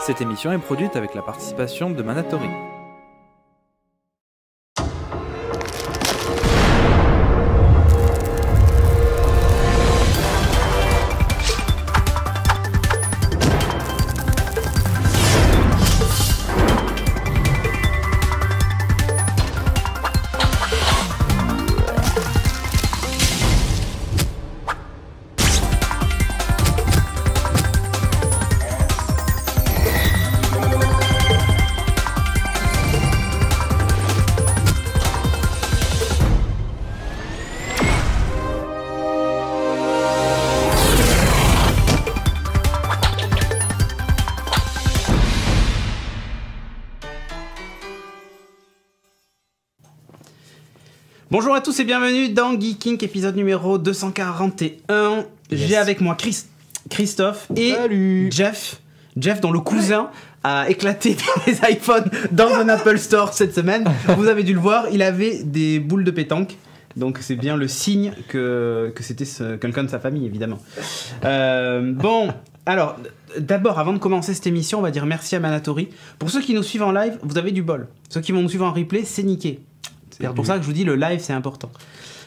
Cette émission est produite avec la participation de Manatori. Bonjour à tous et bienvenue dans Geeking, épisode numéro 241. J'ai avec moi Christophe et Salut. Jeff dont le cousin a éclaté des iPhones dans un Apple Store cette semaine. Vous avez dû le voir, il avait des boules de pétanque. Donc c'est bien le signe que c'était quelqu'un de sa famille, évidemment. Bon, alors, d'abord, avant de commencer cette émission, on va dire merci à Manatori. Pour ceux qui nous suivent en live, vous avez du bol. Ceux qui vont nous suivre en replay, c'est niqué. C'est pour ça que je vous dis, le live, c'est important.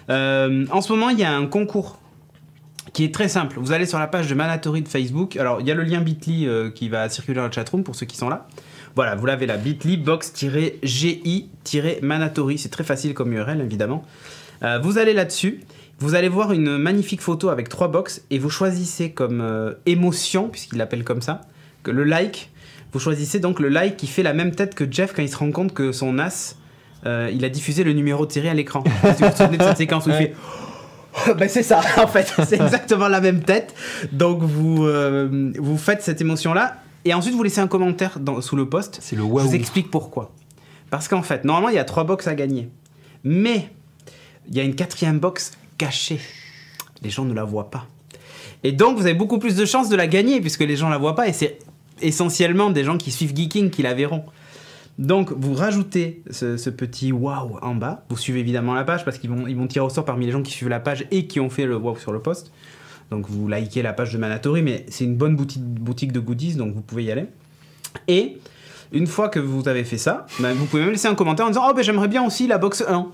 En ce moment, il y a un concours qui est très simple. Vous allez sur la page de Manatori de Facebook. Alors, il y a le lien Bitly qui va circuler dans la chatroom pour ceux qui sont là. Voilà, vous l'avez là, Bitly, box-gi-manatori. C'est très facile comme URL, évidemment. Vous allez là-dessus. Vous allez voir une magnifique photo avec 3 box et vous choisissez comme émotion, puisqu'il l'appelle comme ça, que le like. Vous choisissez donc le like qui fait la même tête que Jeff quand il se rend compte que son as... il a diffusé le numéro de série à l'écran. Si vous vous souvenez de cette séquence où il fait... Ben c'est ça, en fait. C'est exactement la même tête. Donc vous faites cette émotion-là. Et ensuite, vous laissez un commentaire sous le post. C'est le waouh. Je vous explique pourquoi. Parce qu'en fait, normalement, il y a 3 box à gagner. Mais il y a une 4e box cachée. Les gens ne la voient pas. Et donc, vous avez beaucoup plus de chances de la gagner puisque les gens ne la voient pas. Et c'est essentiellement des gens qui suivent Geeking qui la verront. Donc, vous rajoutez ce petit waouh en bas. Vous suivez évidemment la page parce qu'ils vont tirer au sort parmi les gens qui suivent la page et qui ont fait le waouh sur le post. Donc, vous likez la page de Manatori, mais c'est une bonne boutique de goodies, donc vous pouvez y aller. Et une fois que vous avez fait ça, ben, vous pouvez même laisser un commentaire en disant « Oh, ben j'aimerais bien aussi la box 1 ».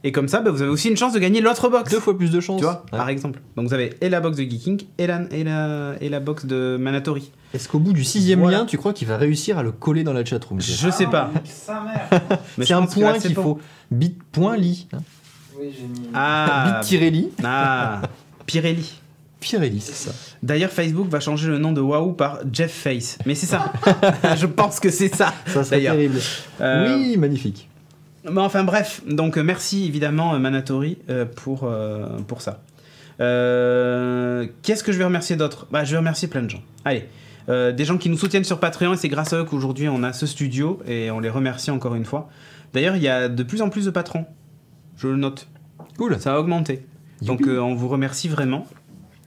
Et comme ça, ben, vous avez aussi une chance de gagner l'autre box. 2 fois plus de chance. Tu vois, par exemple. Donc, vous avez et la box de Geeking et la box de Manatori. Est-ce qu'au bout du 6e lien, tu crois qu'il va réussir à le coller dans la chatroom? Je sais pas. Mais c'est un point qu'il bon. faut. Bit.ly. Oui, j'ai mis. Ah, Bit-ly. ah, Pirelli. Pirelli, c'est ça. D'ailleurs, Facebook va changer le nom de Wahoo par Jeff Face. Mais c'est ça. Je pense que c'est ça. Ça serait d'ailleurs. terrible. Oui, magnifique. Mais enfin bref, donc merci évidemment Manatori pour ça. Qu'est-ce que je vais remercier d'autre? Bah, je vais remercier plein de gens. Allez, des gens qui nous soutiennent sur Patreon et c'est grâce à eux qu'aujourd'hui on a ce studio et on les remercie encore une fois. D'ailleurs, il y a de plus en plus de patrons. Je le note. Cool. Ça a augmenté. Donc on vous remercie vraiment.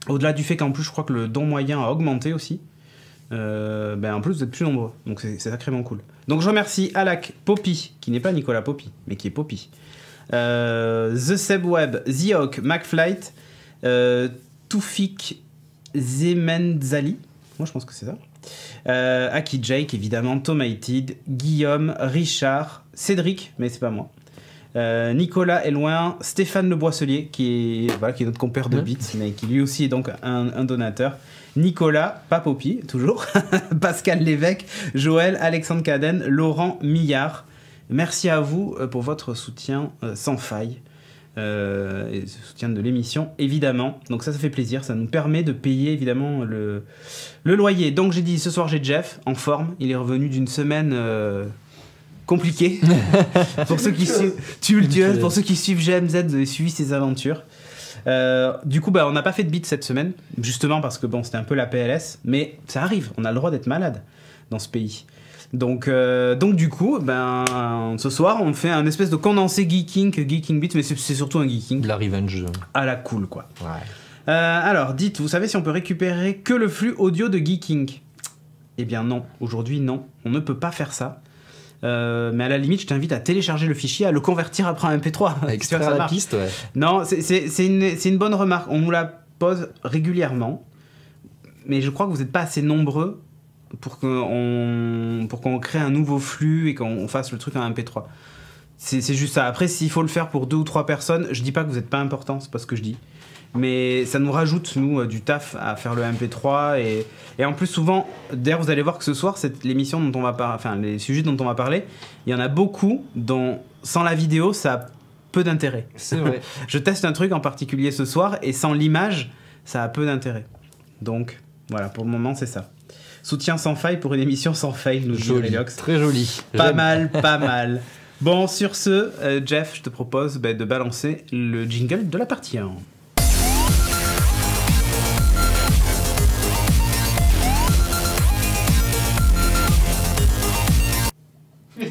Au-delà du fait qu'en plus je crois que le don moyen a augmenté aussi. Ben en plus vous êtes plus nombreux, donc c'est sacrément cool. Donc je remercie Alak, Poppy, qui n'est pas Nicolas Poppy, mais qui est Poppy, The Sebweb, The Hawk, McFlight, Toufik Zemenzali, moi je pense que c'est ça, Aki Jake évidemment, Tomated, Guillaume, Richard, Cédric, mais c'est pas moi, Nicolas Eloin, Stéphane Le Boisselier qui est notre compère de Beats, mais qui lui aussi est donc un donateur. Nicolas, pas Poppy, toujours, Pascal Lévesque, Joël, Alexandre Caden, Laurent Millard. Merci à vous pour votre soutien sans faille, et soutien de l'émission, évidemment. Donc ça fait plaisir, ça nous permet de payer évidemment le loyer. Donc j'ai dit, ce soir j'ai Jeff, en forme, il est revenu d'une semaine... compliqué pour ceux qui suivent tumultueuse, pour ceux qui suivent GMZ, vous avez suivi ses aventures. Du coup bah, on n'a pas fait de beat cette semaine justement parce que bon c'était un peu la PLS, mais ça arrive, on a le droit d'être malade dans ce pays, donc du coup ben, ce soir on fait un espèce de condensé Geeking Beat, mais c'est surtout un Geeking De la revenge. à la cool quoi. Ouais. Alors dites, vous savez si on peut récupérer que le flux audio de Geeking? Eh bien non, aujourd'hui non, on ne peut pas faire ça. Mais à la limite, je t'invite à télécharger le fichier, à le convertir après en MP3. À extraire la piste, ouais. Non, c'est une bonne remarque. On nous la pose régulièrement. mais je crois que vous n'êtes pas assez nombreux pour qu'on crée un nouveau flux et qu'on fasse le truc en MP3. C'est juste ça. Après, s'il faut le faire pour 2 ou 3 personnes, je dis pas que vous n'êtes pas important, c'est pas ce que je dis. Mais ça nous rajoute, nous, du taf à faire le MP3. Et en plus, souvent, d'ailleurs, vous allez voir que ce soir, l'émission dont on va parler, enfin, les sujets dont on va parler, il y en a beaucoup dont, sans la vidéo, ça a peu d'intérêt. C'est vrai. Je teste un truc en particulier ce soir, et sans l'image, ça a peu d'intérêt. Donc, voilà, pour le moment, c'est ça. Soutien sans faille pour une émission sans faille, nous dit Reliox. Très joli. Pas mal, pas mal. Bon, sur ce, Jeff, je te propose de balancer le jingle de la partie 1.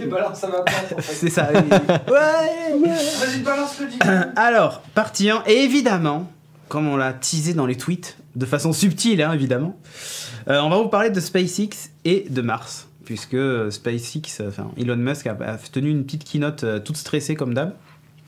Balance à ma place en fait. C'est ça. Ouais. Vas-y, balance le jingle. Alors, partie 1, et évidemment, comme on l'a teasé dans les tweets, de façon subtile, hein, évidemment, on va vous parler de SpaceX et de Mars. Puisque SpaceX, Elon Musk a tenu une petite keynote toute stressée comme d'hab.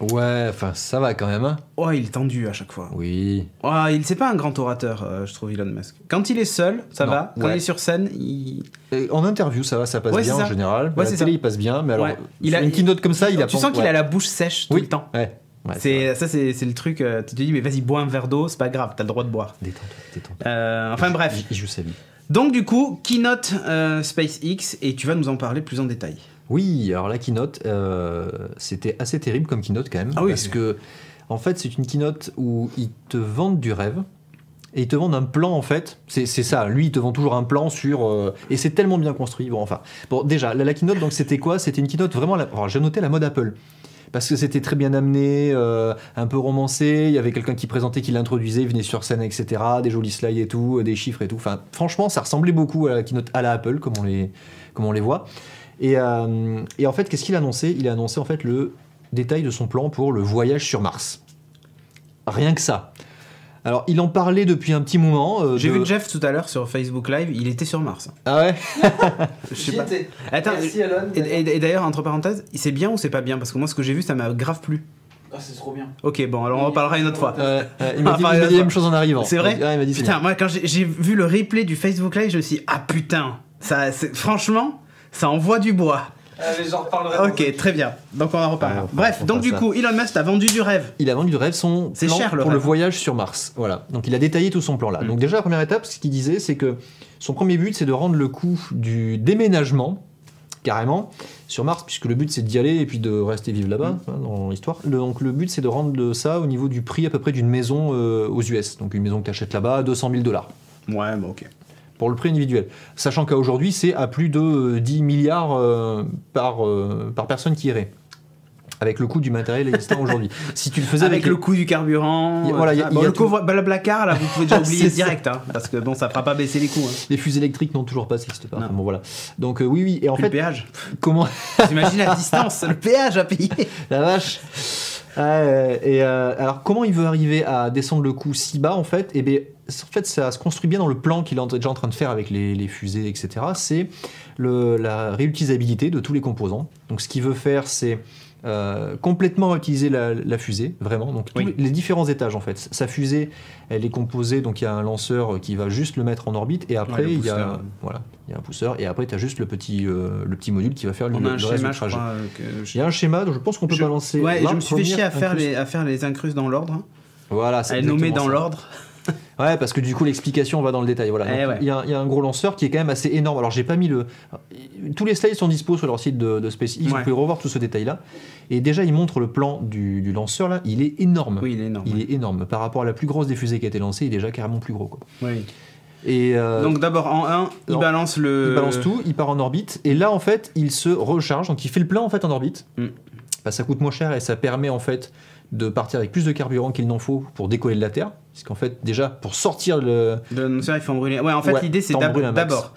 Ouais, enfin ça va quand même. Hein. Oh, il est tendu à chaque fois. Oui. Oh, c'est pas un grand orateur, je trouve, Elon Musk. Quand il est seul, ça va. Quand il est sur scène, il... Et en interview, ça va, ça passe bien en général. Ouais, à la télé, il passe bien. Mais alors, il a une keynote comme ça, il a tu sens qu'il a la bouche sèche tout le temps. Ouais. Ouais, c'est le truc, tu te dis, mais vas-y, bois un verre d'eau, c'est pas grave, t'as le droit de boire. Détends-toi. Enfin bref. Il joue sa vie. Donc du coup, keynote SpaceX, et tu vas nous en parler plus en détail. Oui, alors la keynote, c'était assez terrible comme keynote quand même. Parce que, en fait, c'est une keynote où ils te vendent du rêve. Et ils te vendent un plan en fait, c'est ça, lui il te vend toujours un plan sur... et c'est tellement bien construit, bon déjà, la keynote donc c'était quoi? C'était une keynote vraiment, alors j'ai noté la mode Apple. Parce que c'était très bien amené, un peu romancé, il y avait quelqu'un qui présentait, qui l'introduisait, il venait sur scène, etc. Des jolis slides et tout, des chiffres et tout. Enfin, franchement, ça ressemblait beaucoup à la keynote à la Apple, comme on les voit. Et en fait, qu'est-ce qu'il a annoncé? Il a annoncé en fait le détail de son plan pour le voyage sur Mars. Rien que ça. Alors, il en parlait depuis un petit moment. J'ai vu Jeff tout à l'heure sur Facebook Live, il était sur Mars. Ah ouais? Je sais pas. Attends, merci Elon. Et d'ailleurs, entre parenthèses, c'est bien ou c'est pas bien? Parce que moi, ce que j'ai vu, ça m'a grave plu. Ah, c'est trop bien. Ok, bon, alors on en reparlera une autre fois. Il m'a dit la même chose en arrivant. C'est vrai? Ouais, il m'a dit putain, moi, quand j'ai vu le replay du Facebook Live, je me suis dit, ah putain, franchement, ça envoie du bois. Allez, j'en reparlerai. Ok, très bien. Donc on en reparlera. Bref, donc du coup, Elon Musk a vendu du rêve. Il a vendu du rêve, son plan cher, pour le voyage sur Mars. Voilà. Donc il a détaillé tout son plan là. Donc déjà, la première étape, ce qu'il disait, c'est que son premier but, c'est de rendre le coût du déménagement, carrément, sur Mars, puisque le but, c'est d'y aller et puis de rester vivre là-bas, dans l'histoire. Donc le but, c'est de rendre ça au niveau du prix à peu près d'une maison aux US. Donc une maison que tu achètes là-bas, $200 000. Ouais, bah ok. Pour le prix individuel. Sachant qu'à aujourd'hui, c'est à plus de 10 milliards par personne qui irait. Avec le coût du matériel existant aujourd'hui. Si tu le faisais avec le coût du carburant, le Blablacar, là, vous pouvez déjà oublier direct, hein, parce que bon, ça fera pas baisser les coûts. Hein. Les fusées électriques n'ont toujours pas, ça n'existe pas. Enfin, bon, voilà. Donc oui, et en fait, le péage. Comment? T'imagines la distance, le péage à payer. La vache. Alors comment il veut arriver à descendre le coût si bas en fait? Eh bien, en fait, ça se construit bien dans le plan qu'il est déjà en train de faire avec les fusées, etc. C'est la réutilisabilité de tous les composants. Donc ce qu'il veut faire, c'est complètement réutiliser la fusée, vraiment. Donc les différents étages en fait. Sa fusée, elle est composée, donc il y a un lanceur qui va juste le mettre en orbite, et après il y a un pousseur, et après tu as juste le petit module qui va faire le reste du trajet. Il y a un schéma, donc je pense qu'on peut balancer. Ouais, je me suis fait chier à faire les incrustes dans l'ordre. Voilà, c'est nommé dans l'ordre. Ouais, parce que du coup l'explication va dans le détail. Voilà. Il y a un gros lanceur qui est quand même assez énorme. Alors j'ai pas mis tous les slides sont dispo sur leur site de SpaceX. Vous pouvez revoir tout ce détail-là. Et déjà il montre le plan du lanceur là. Il est énorme. Oui, il est énorme. Il est énorme par rapport à la plus grosse des fusées qui a été lancée. Il est déjà carrément plus gros, quoi. Oui. Et donc d'abord en 1, il balance tout. Il part en orbite. Et là en fait il se recharge. Donc il fait le plein en fait en orbite. Ça coûte moins cher et ça permet en fait de partir avec plus de carburant qu'il n'en faut pour décoller de la Terre. Parce qu'en fait, déjà, pour sortir le lanceur, il faut en brûler. Ouais, en fait, l'idée, c'est d'abord,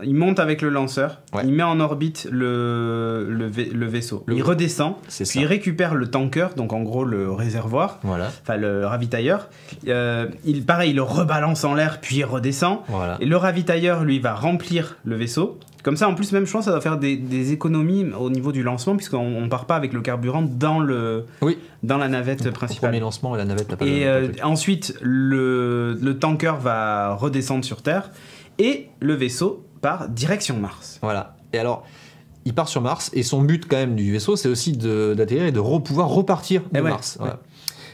il monte avec le lanceur, il met en orbite le vaisseau, il redescend, puis il récupère le tanker, donc en gros le réservoir, enfin le ravitailleur. Il le rebalance en l'air, puis il redescend. Et le ravitailleur, lui, va remplir le vaisseau. Comme ça, en plus, même, je pense que ça va faire des économies au niveau du lancement, puisqu'on ne part pas avec le carburant dans la navette Donc, principale. Premier lancement et la navette n'a pas Et de truc. ensuite, le tanker va redescendre sur Terre et le vaisseau part direction Mars. Voilà. Et alors, il part sur Mars et son but quand même du vaisseau, c'est aussi d'atterrir et de pouvoir repartir de Mars. Voilà.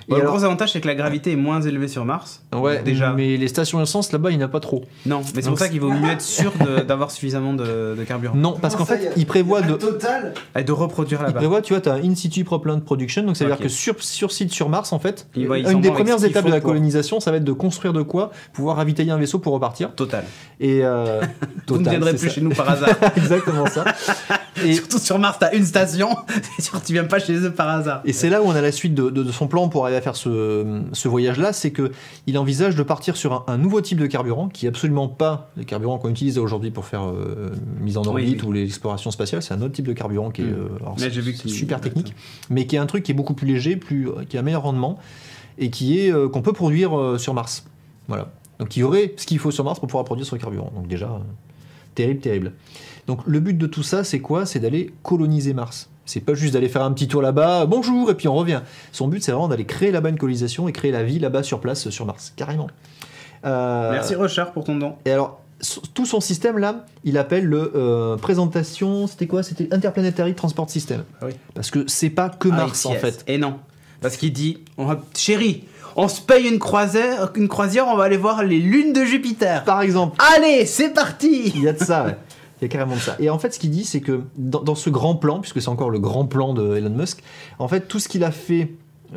Bon, Et le alors- gros avantage, c'est que la gravité est moins élevée sur Mars. Ouais, Donc, déjà. mais les stations essence là-bas, il n'y en a pas trop. Non, mais c'est Donc, pour ça qu'il vaut mieux être sûr d'avoir suffisamment de carburant. Non, parce qu'en fait, il prévoit de. Total. Et de reproduire Il là-bas. prévoit, tu vois, tu as in situ propellant production, donc ça veut Ok. dire que sur site sur Mars, en fait, Ils s'en une vont des avec premières ce qu'il étapes de faut la pour- colonisation, ça va être de construire de quoi pouvoir ravitailler un vaisseau pour repartir. Total. Et Vous ne total, viendrez c'est plus ça. chez nous par hasard. Exactement ça. Et, Surtout sur Mars, t'as une station. C'est sûr que tu viens pas chez eux par hasard. et c'est là où on a la suite de son plan pour arriver à faire ce voyage-là, c'est que il envisage de partir sur un nouveau type de carburant qui est absolument pas le carburant qu'on utilise aujourd'hui pour faire mise en orbite Oui. ou l'exploration spatiale. C'est un autre type de carburant qui est alors, Mais j'ai vu que c'est tu- super technique, mais qui est un truc qui est beaucoup plus léger, qui a un meilleur rendement et qui est qu'on peut produire sur Mars. Voilà. Donc il y aurait ce qu'il faut sur Mars pour pouvoir produire ce carburant. Donc déjà terrible. Donc le but de tout ça, c'est quoi? C'est d'aller coloniser Mars. C'est pas juste d'aller faire un petit tour là-bas, bonjour, et puis on revient. Son but, c'est vraiment d'aller créer là-bas une colonisation et créer la vie là-bas sur place, sur Mars, carrément. Merci Rochard pour ton don. Et alors, tout son système là, il appelle le présentation, c'était quoi? C'était Interplanetary Transport System. Ah oui. Parce que c'est pas que Mars en ITS. fait. Et non. Parce qu'il dit, chérie, on se paye une croisière, on va aller voir les lunes de Jupiter. Par exemple, Allez, c'est parti. il y a de ça, ouais. Il y a carrément de ça. Et en fait, ce qu'il dit, c'est que dans ce grand plan, puisque c'est encore le grand plan de Elon Musk, en fait, tout ce qu'il a fait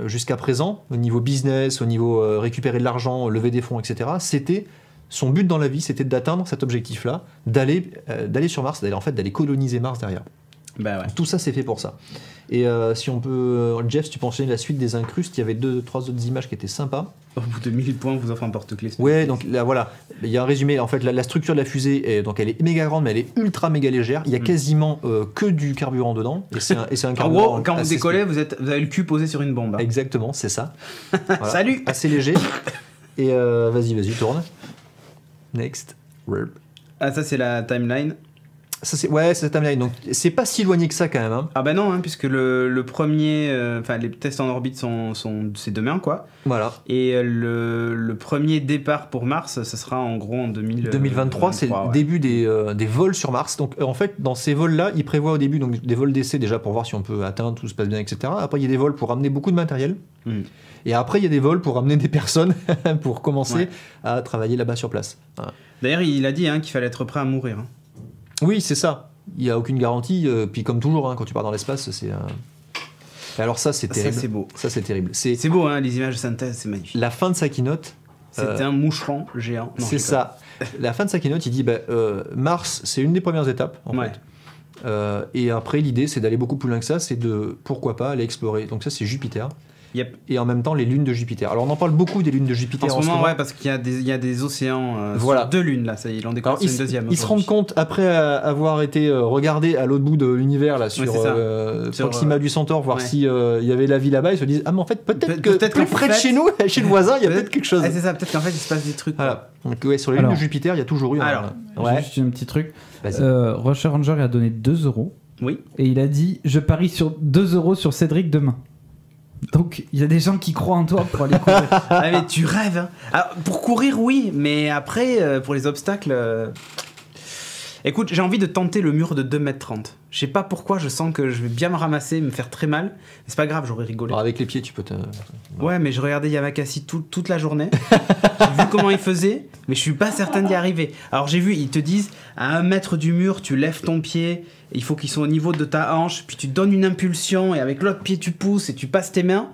jusqu'à présent, au niveau business, au niveau récupérer de l'argent, lever des fonds, etc., c'était son but dans la vie, c'était d'atteindre cet objectif-là, d'aller sur Mars, d'aller coloniser Mars derrière. Bah ouais. Tout ça, c'est fait pour ça. Et si on peut, Jeff, si tu peux enchaîner la suite des incrustes, il y avait 2-3 autres images qui étaient sympas. Au bout de 1000 points, on vous offre un porte-clés. Ouais, donc là, voilà, il y a un résumé. En fait, la structure de la fusée, donc elle est méga grande, mais elle est ultra méga légère. Il y a quasiment que du carburant dedans, et c'est un En carburant. gros, quand vous assez décollez, vous avez le cul posé sur une bombe. hein. Exactement, c'est ça. Voilà. Salut. Assez léger. Et vas-y, tourne. Next. Rep. Ah, ça, c'est la timeline. Ça, c'est la timeline. Donc, c'est pas si éloigné que ça quand même. Hein. Ah bah non, hein, puisque le premier... Enfin, les tests en orbite c'est demain, quoi. Voilà. Et le premier départ pour Mars, ça sera en gros en 2023, c'est le ouais. début des vols sur Mars. Donc, en fait, dans ces vols-là, ils prévoient au début donc, des vols d'essai déjà pour voir si on peut atteindre, tout se passe bien, etc. Après, il y a des vols pour amener beaucoup de matériel. Et après, il y a des vols pour amener des personnes pour commencer à travailler là-bas sur place. Voilà. D'ailleurs, il a dit hein, qu'il fallait être prêt à mourir. Hein. Oui, c'est ça. Il n'y a aucune garantie. Puis comme toujours, hein, quand tu pars dans l'espace, c'est... Et alors ça, c'est terrible. Ça, c'est beau. Ça, c'est terrible. C'est beau, hein, les images de synthèse, c'est magnifique. La fin de sa keynote... C'est un moucheron géant. Non, c'est ça. La fin de sa keynote, il dit Mars, c'est une des premières étapes, en Ouais. fait. Et après, l'idée, c'est d'aller beaucoup plus loin que ça, c'est de, pourquoi pas, aller explorer. Donc ça, c'est Jupiter. Yep. Et en même temps, les lunes de Jupiter. Alors, on en parle beaucoup des lunes de Jupiter En ce moment, ouais, parce qu'il y a des océans Voilà. sur 2 lunes, là. Ça y est, il en découvre Alors, une deuxième. ils se rendent compte, après avoir été regardés à l'autre bout de l'univers, là, sur c'est ça. Proxima du Centaure, voir ouais. s'il y avait la vie là-bas, ils se disent, ah, mais en fait, peut-être que peut-être plus qu'en près de fait- chez nous, chez le voisin, il y a peut-être quelque chose. Ah, c'est ça, peut-être qu'en fait, il se passe des trucs. quoi. Voilà. Donc, ouais, sur les lunes Alors. de Jupiter, il y a toujours eu Alors. Juste un petit truc. Vas-y. Roger Ranger a donné 2 euros Oui. et il a dit je parie sur 2 euros sur Cédric demain. Donc il y a des gens qui croient en toi pour aller courir. Ah, mais tu rêves. Hein. Alors, pour courir, oui, mais après, pour les obstacles. Écoute, j'ai envie de tenter le mur de 2,30 m. Je sais pas pourquoi, je sens que je vais bien me ramasser, me faire très mal. Mais c'est pas grave, j'aurais rigolé. Alors, avec les pieds, tu peux te. Ouais, mais je regardais Yamakasi toute la journée. J'ai vu comment il faisait, mais je suis pas certain d'y arriver. Alors j'ai vu, ils te disent, à 1 mètre du mur, tu lèves ton pied, il faut qu'il soit au niveau de ta hanche, puis tu donnes une impulsion, et avec l'autre pied, tu pousses et tu passes tes mains.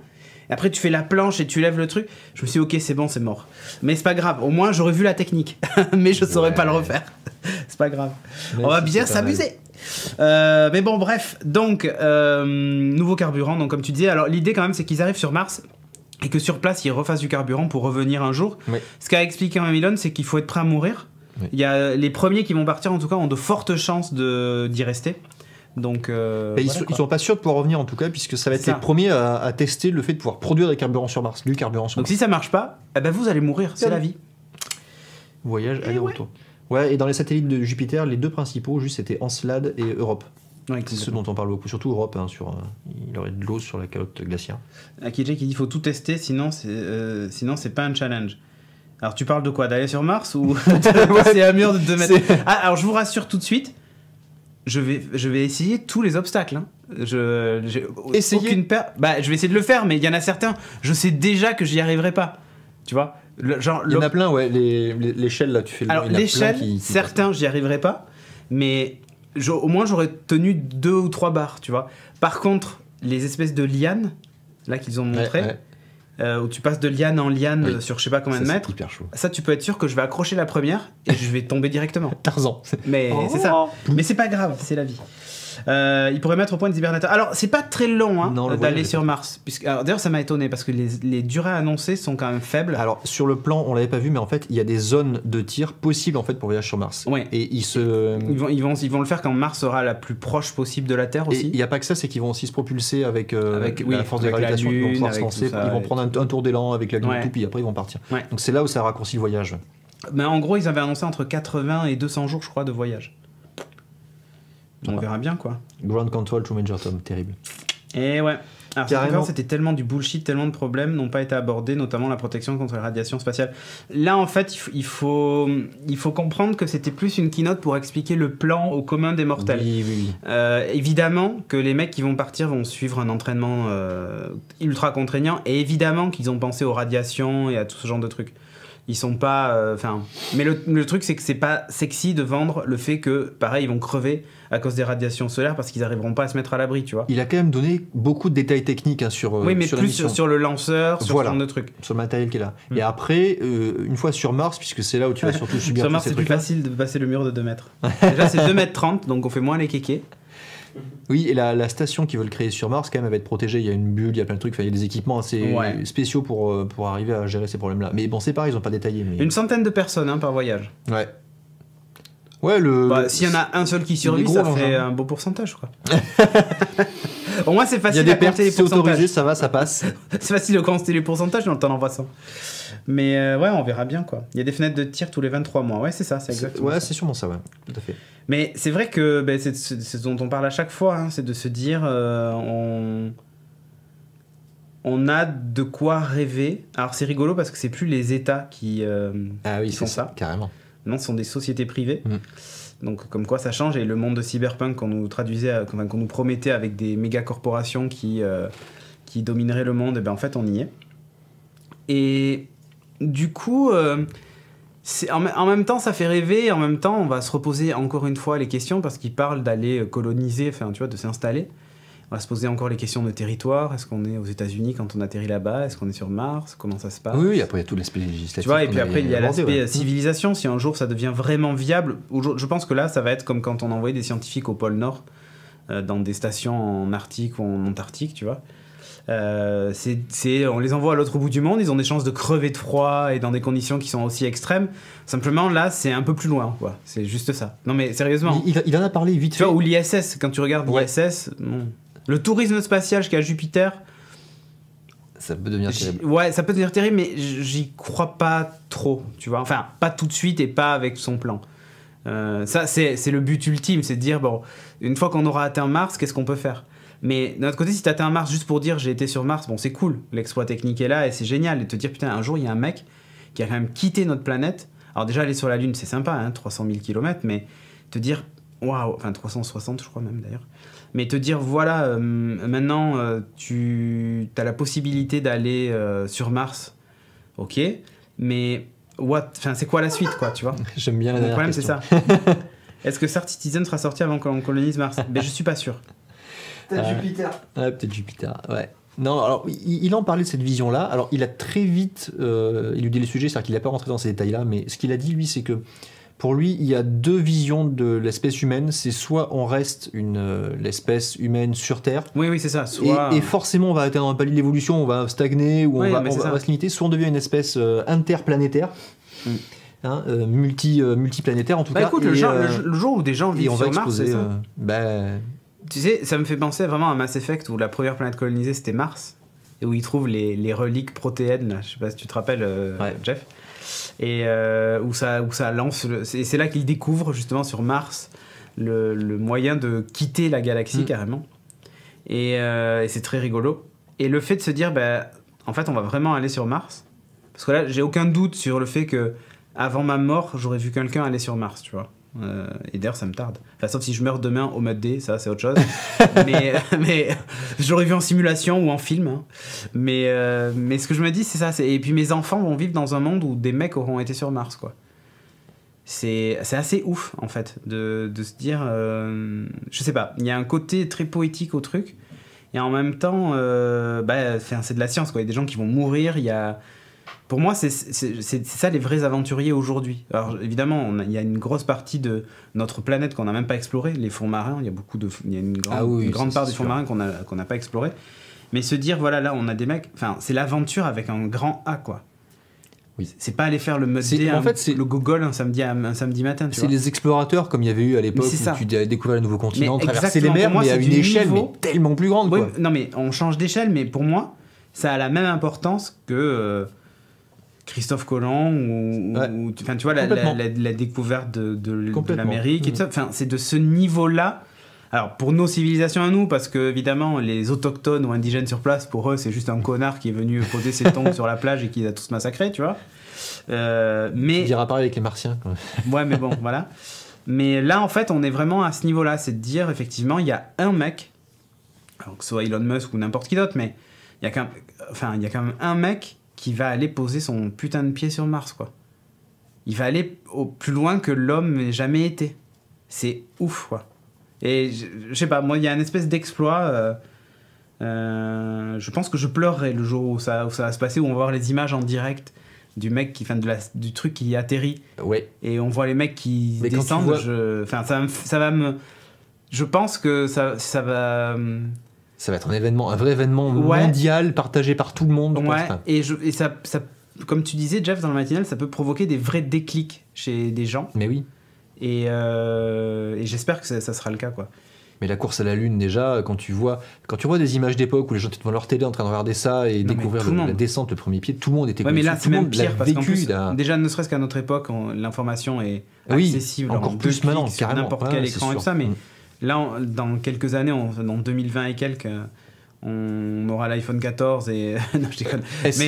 Et après, tu fais la planche et tu lèves le truc. Je me suis dit, ok, c'est bon, c'est mort. Mais c'est pas grave, au moins j'aurais vu la technique. Mais je saurais pas le refaire. C'est pas grave. Mais On va si, bien c'est pas mal. s'amuser. Mais bon, bref. Donc, nouveau carburant. Donc, comme tu disais, alors l'idée quand même, c'est qu'ils arrivent sur Mars et que sur place, ils refassent du carburant pour revenir un jour. Oui. Ce qu'a expliqué Elon, c'est qu'il faut être prêt à mourir. Oui. Il y a les premiers qui vont partir, en tout cas, ont de fortes chances d'y rester. Donc, Bah, ils sont pas sûrs de pouvoir revenir en tout cas, puisque ça va être C'est les ça. premiers à tester le fait de pouvoir produire des carburants sur Mars, du carburant sur Donc Mars. si ça marche pas, eh ben vous allez mourir, c'est Bien. la vie. Voyage aller-retour. Ouais, et dans les satellites de Jupiter, les deux principaux, juste, c'était Encelade et Europe. Ouais, C'est ceux dont on parle beaucoup, surtout Europe, hein, il aurait de l'eau sur la calotte glaciaire. Akijay qui dit faut tout tester, sinon c'est pas un challenge. Alors tu parles de quoi? D'aller sur Mars ou de passer un mur de 2 mètres? Ah, alors je vous rassure tout de suite, je vais essayer tous les obstacles. Hein. J'ai aucune peur. Bah, je vais essayer de le faire, mais il y en a certains, je sais déjà que j'y arriverai pas. Tu vois, il y en a plein, ouais. L'échelle là, tu fais. Alors l'échelle, certains, j'y arriverai pas, mais au moins j'aurais tenu 2 ou 3 barres, tu vois. Par contre, les espèces de lianes là qu'ils ont montré. Ouais. Où tu passes de liane en liane sur je sais pas combien de mètres. Hyper chaud. Ça, tu peux être sûr que je vais accrocher la première et je vais tomber directement. Tarzan. Mais c'est ça. Mais c'est pas grave, c'est la vie. Il pourrait mettre au point des hibernateurs. Alors, c'est pas très long d'aller sur Mars. D'ailleurs, ça m'a étonné parce que les durées annoncées sont quand même faibles. Alors, sur le plan, on l'avait pas vu, mais en fait, il y a des zones de tir possibles en fait pour voyager sur Mars. Ouais. Et ils vont le faire quand Mars sera la plus proche possible de la Terre aussi. Et il n'y a pas que ça, c'est qu'ils vont aussi se propulser avec la force de gravitation. Ils vont pouvoir se lancer. Ils vont prendre un tour d'élan avec la Lune et tout, puis après ils vont partir. Ouais. Donc c'est là où ça raccourcit le voyage. Mais en gros, ils avaient annoncé entre 80 et 200 jours, je crois, de voyage. On verra bien quoi. Ground Control to Major Tom, terrible. Et ouais. Alors cette conférence, c'était tellement du bullshit, tellement de problèmes n'ont pas été abordés, notamment la protection contre les radiations spatiales. Là en fait, il faut comprendre que c'était plus une keynote pour expliquer le plan au commun des mortels. Oui. Évidemment que les mecs qui vont partir vont suivre un entraînement ultra contraignant, et évidemment qu'ils ont pensé aux radiations et à tout ce genre de trucs. Ils sont pas... mais le truc, c'est que c'est pas sexy de vendre le fait que, pareil, ils vont crever à cause des radiations solaires parce qu'ils arriveront pas à se mettre à l'abri, tu vois. Il a quand même donné beaucoup de détails techniques sur oui, mais sur plus sur le lanceur, sur ce genre de trucs. Sur le matériel qui est là. Et après, une fois sur Mars, puisque c'est là où tu vas surtout subir sur Mars, c'est plus facile de passer le mur de 2 mètres. Déjà, c'est 2 mètres 30, donc on fait moins les kékés. Oui, et la station qu'ils veulent créer sur Mars, quand même, elle va être protégée. Il y a une bulle, il y a plein de trucs. Il y a des équipements assez spéciaux pour arriver à gérer ces problèmes-là. Mais bon, c'est pareil, ils n'ont pas détaillé. Mais... Une centaine de personnes par voyage. Ouais. S'il y en a un seul qui survit, ça fait un beau pourcentage, quoi. Au moins, c'est facile à compter les pourcentages. Autorisé, ça va, ça passe. C'est facile de compter les pourcentages, mais on t'en envoie 100. Mais on verra bien, quoi. Il y a des fenêtres de tir tous les 23 mois. Ouais, c'est ça, c'est exactement ça. C'est sûrement ça, ouais. Tout à fait. Mais c'est vrai que c'est ce dont on parle à chaque fois, hein, c'est de se dire on a de quoi rêver. Alors c'est rigolo parce que c'est plus les États qui font ça. Carrément. Non, ce sont des sociétés privées. Donc comme quoi ça change, et le monde de cyberpunk qu'on nous qu'on nous promettait avec des méga corporations qui domineraient le monde, et en fait on y est. Et du coup, en même temps ça fait rêver, et en même temps on va se reposer encore une fois les questions, parce qu'ils parlent d'aller coloniser, tu vois, de s'installer. On va se poser encore les questions de territoire. Est-ce qu'on est aux États-Unis quand on atterrit là-bas? Est-ce qu'on est sur Mars? Comment ça se passe? Oui, après il y a tout l'aspect législatif. Tu vois, et puis après il y a l'aspect civilisation. Si un jour ça devient vraiment viable, je pense que là ça va être comme quand on envoyait des scientifiques au pôle Nord, dans des stations en Arctique ou en Antarctique, tu vois. On les envoie à l'autre bout du monde, ils ont des chances de crever de froid et dans des conditions qui sont aussi extrêmes. Simplement là c'est un peu plus loin, quoi. C'est juste ça. Non mais sérieusement. Il en a parlé vite fait. Tu vois, ou l'ISS, quand tu regardes l'ISS, le tourisme spatial jusqu'à Jupiter, ça peut devenir terrible. Ouais, ça peut devenir terrible, mais j'y crois pas trop, tu vois. Enfin, pas tout de suite et pas avec son plan. Ça, c'est le but ultime, c'est de dire, bon, une fois qu'on aura atteint Mars, qu'est-ce qu'on peut faire? Mais d'un autre côté, si tu atteins Mars juste pour dire j'ai été sur Mars, bon, c'est cool, l'exploit technique est là et c'est génial. Et te dire, putain, un jour, il y a un mec qui a quand même quitté notre planète. Alors déjà, aller sur la Lune, c'est sympa, hein, 300 000 km, mais te dire, waouh, enfin 360, je crois même d'ailleurs. Mais te dire, voilà, maintenant, tu as la possibilité d'aller sur Mars, ok, mais c'est quoi la suite, quoi, tu vois? J'aime bien la dernière question. Le problème, c'est ça. Est-ce que Star Citizen sera sorti avant qu'on colonise Mars? Ben, je suis pas sûr. Peut-être Jupiter. Ouais, peut-être Jupiter, ouais. Non, alors, il en parlait de cette vision-là. Alors, il a très vite éludé le sujet, c'est-à-dire qu'il n'a pas rentré dans ces détails-là, mais ce qu'il a dit, lui, c'est que pour lui, il y a 2 visions de l'espèce humaine. C'est soit on reste l'espèce humaine sur Terre. Oui, c'est ça. Et forcément, on va atteindre un palier de l'évolution, on va stagner, ou on va se limiter. Soit on devient une espèce interplanétaire, multiplanétaire en tout cas. Écoute, le jour où des gens vivent sur Mars, c'est ça. Tu sais, ça me fait penser vraiment à Mass Effect, où la première planète colonisée, c'était Mars, et où ils trouvent les reliques protéennes, là. Je sais pas si tu te rappelles, Jeff. et où ça lance. C'est là qu'il découvre justement sur Mars le moyen de quitter la galaxie carrément. Et c'est très rigolo. Et le fait de se dire, en fait, on va vraiment aller sur Mars. Parce que là, j'ai aucun doute sur le fait que avant ma mort, j'aurais vu quelqu'un aller sur Mars, tu vois. Et d'ailleurs, ça me tarde. Enfin, sauf si je meurs demain au Mud Day, ça, c'est autre chose. mais j'aurais vu en simulation ou en film. Hein. Mais ce que je me dis, c'est ça. Et puis mes enfants vont vivre dans un monde où des mecs auront été sur Mars, quoi. C'est assez ouf, en fait, de se dire... je sais pas, il y a un côté très poétique au truc. Et en même temps, c'est de la science, quoi. Il y a des gens qui vont mourir, il y a... Pour moi, c'est ça les vrais aventuriers aujourd'hui. Alors évidemment, il y a une grosse partie de notre planète qu'on n'a même pas explorée, les fonds marins. Il y a une grande part des fonds marins qu'on n'a pas exploré. Mais se dire, voilà, là, on a des mecs... Enfin, c'est l'aventure avec un grand A, quoi. Oui. C'est pas aller faire le Mud Day, le Gogol un samedi matin. C'est les explorateurs, comme il y avait eu à l'époque où tu découvrais un nouveau continent, traverser les mers, mais à une échelle mais tellement plus grande. Oui, quoi. Non, mais on change d'échelle, mais pour moi, ça a la même importance que... Christophe Colomb ou tu vois la découverte de l'Amérique et tout ça. Enfin, c'est de ce niveau-là. Alors pour nos civilisations à nous, parce que évidemment les autochtones ou indigènes sur place, pour eux c'est juste un connard qui est venu poser ses tongs sur la plage et qui les a tous massacrés, tu vois. Mais tu diras pareil avec les Martiens. Quoi. Ouais, mais bon, voilà. Mais là en fait on est vraiment à ce niveau-là, c'est de dire effectivement il y a un mec, alors que ce soit Elon Musk ou n'importe qui d'autre, mais il y a quand même un mec qui va aller poser son putain de pied sur Mars, quoi. Il va aller au plus loin que l'homme n'ait jamais été. C'est ouf, quoi. Et je sais pas, moi, il y a une espèce d'exploit. Je pense que je pleurerai le jour où ça va se passer, où on va voir les images en direct du mec du truc qui y atterrit. Ouais. Et on voit les mecs qui descendent. Ça va me... Je pense que ça va... Ça va être un vrai événement mondial partagé par tout le monde. Ouais, et ça, comme tu disais, Jeff, dans le matinal, ça peut provoquer des vrais déclics chez des gens. Mais oui. Et j'espère que ça sera le cas, quoi. Mais la course à la Lune, déjà, quand tu vois des images d'époque où les gens étaient devant leur télé en train de regarder ça et découvrir la descente, le premier pied, tout le monde était mais là, c'est même pire, parce qu'en plus, là. déjà, ne serait-ce qu'à notre époque, l'information est accessible encore plus maintenant, sur n'importe quel écran et tout ça, mais... Là, dans quelques années, en 2020 et quelques, on aura l'iPhone 14 et... non, je déconne. S+,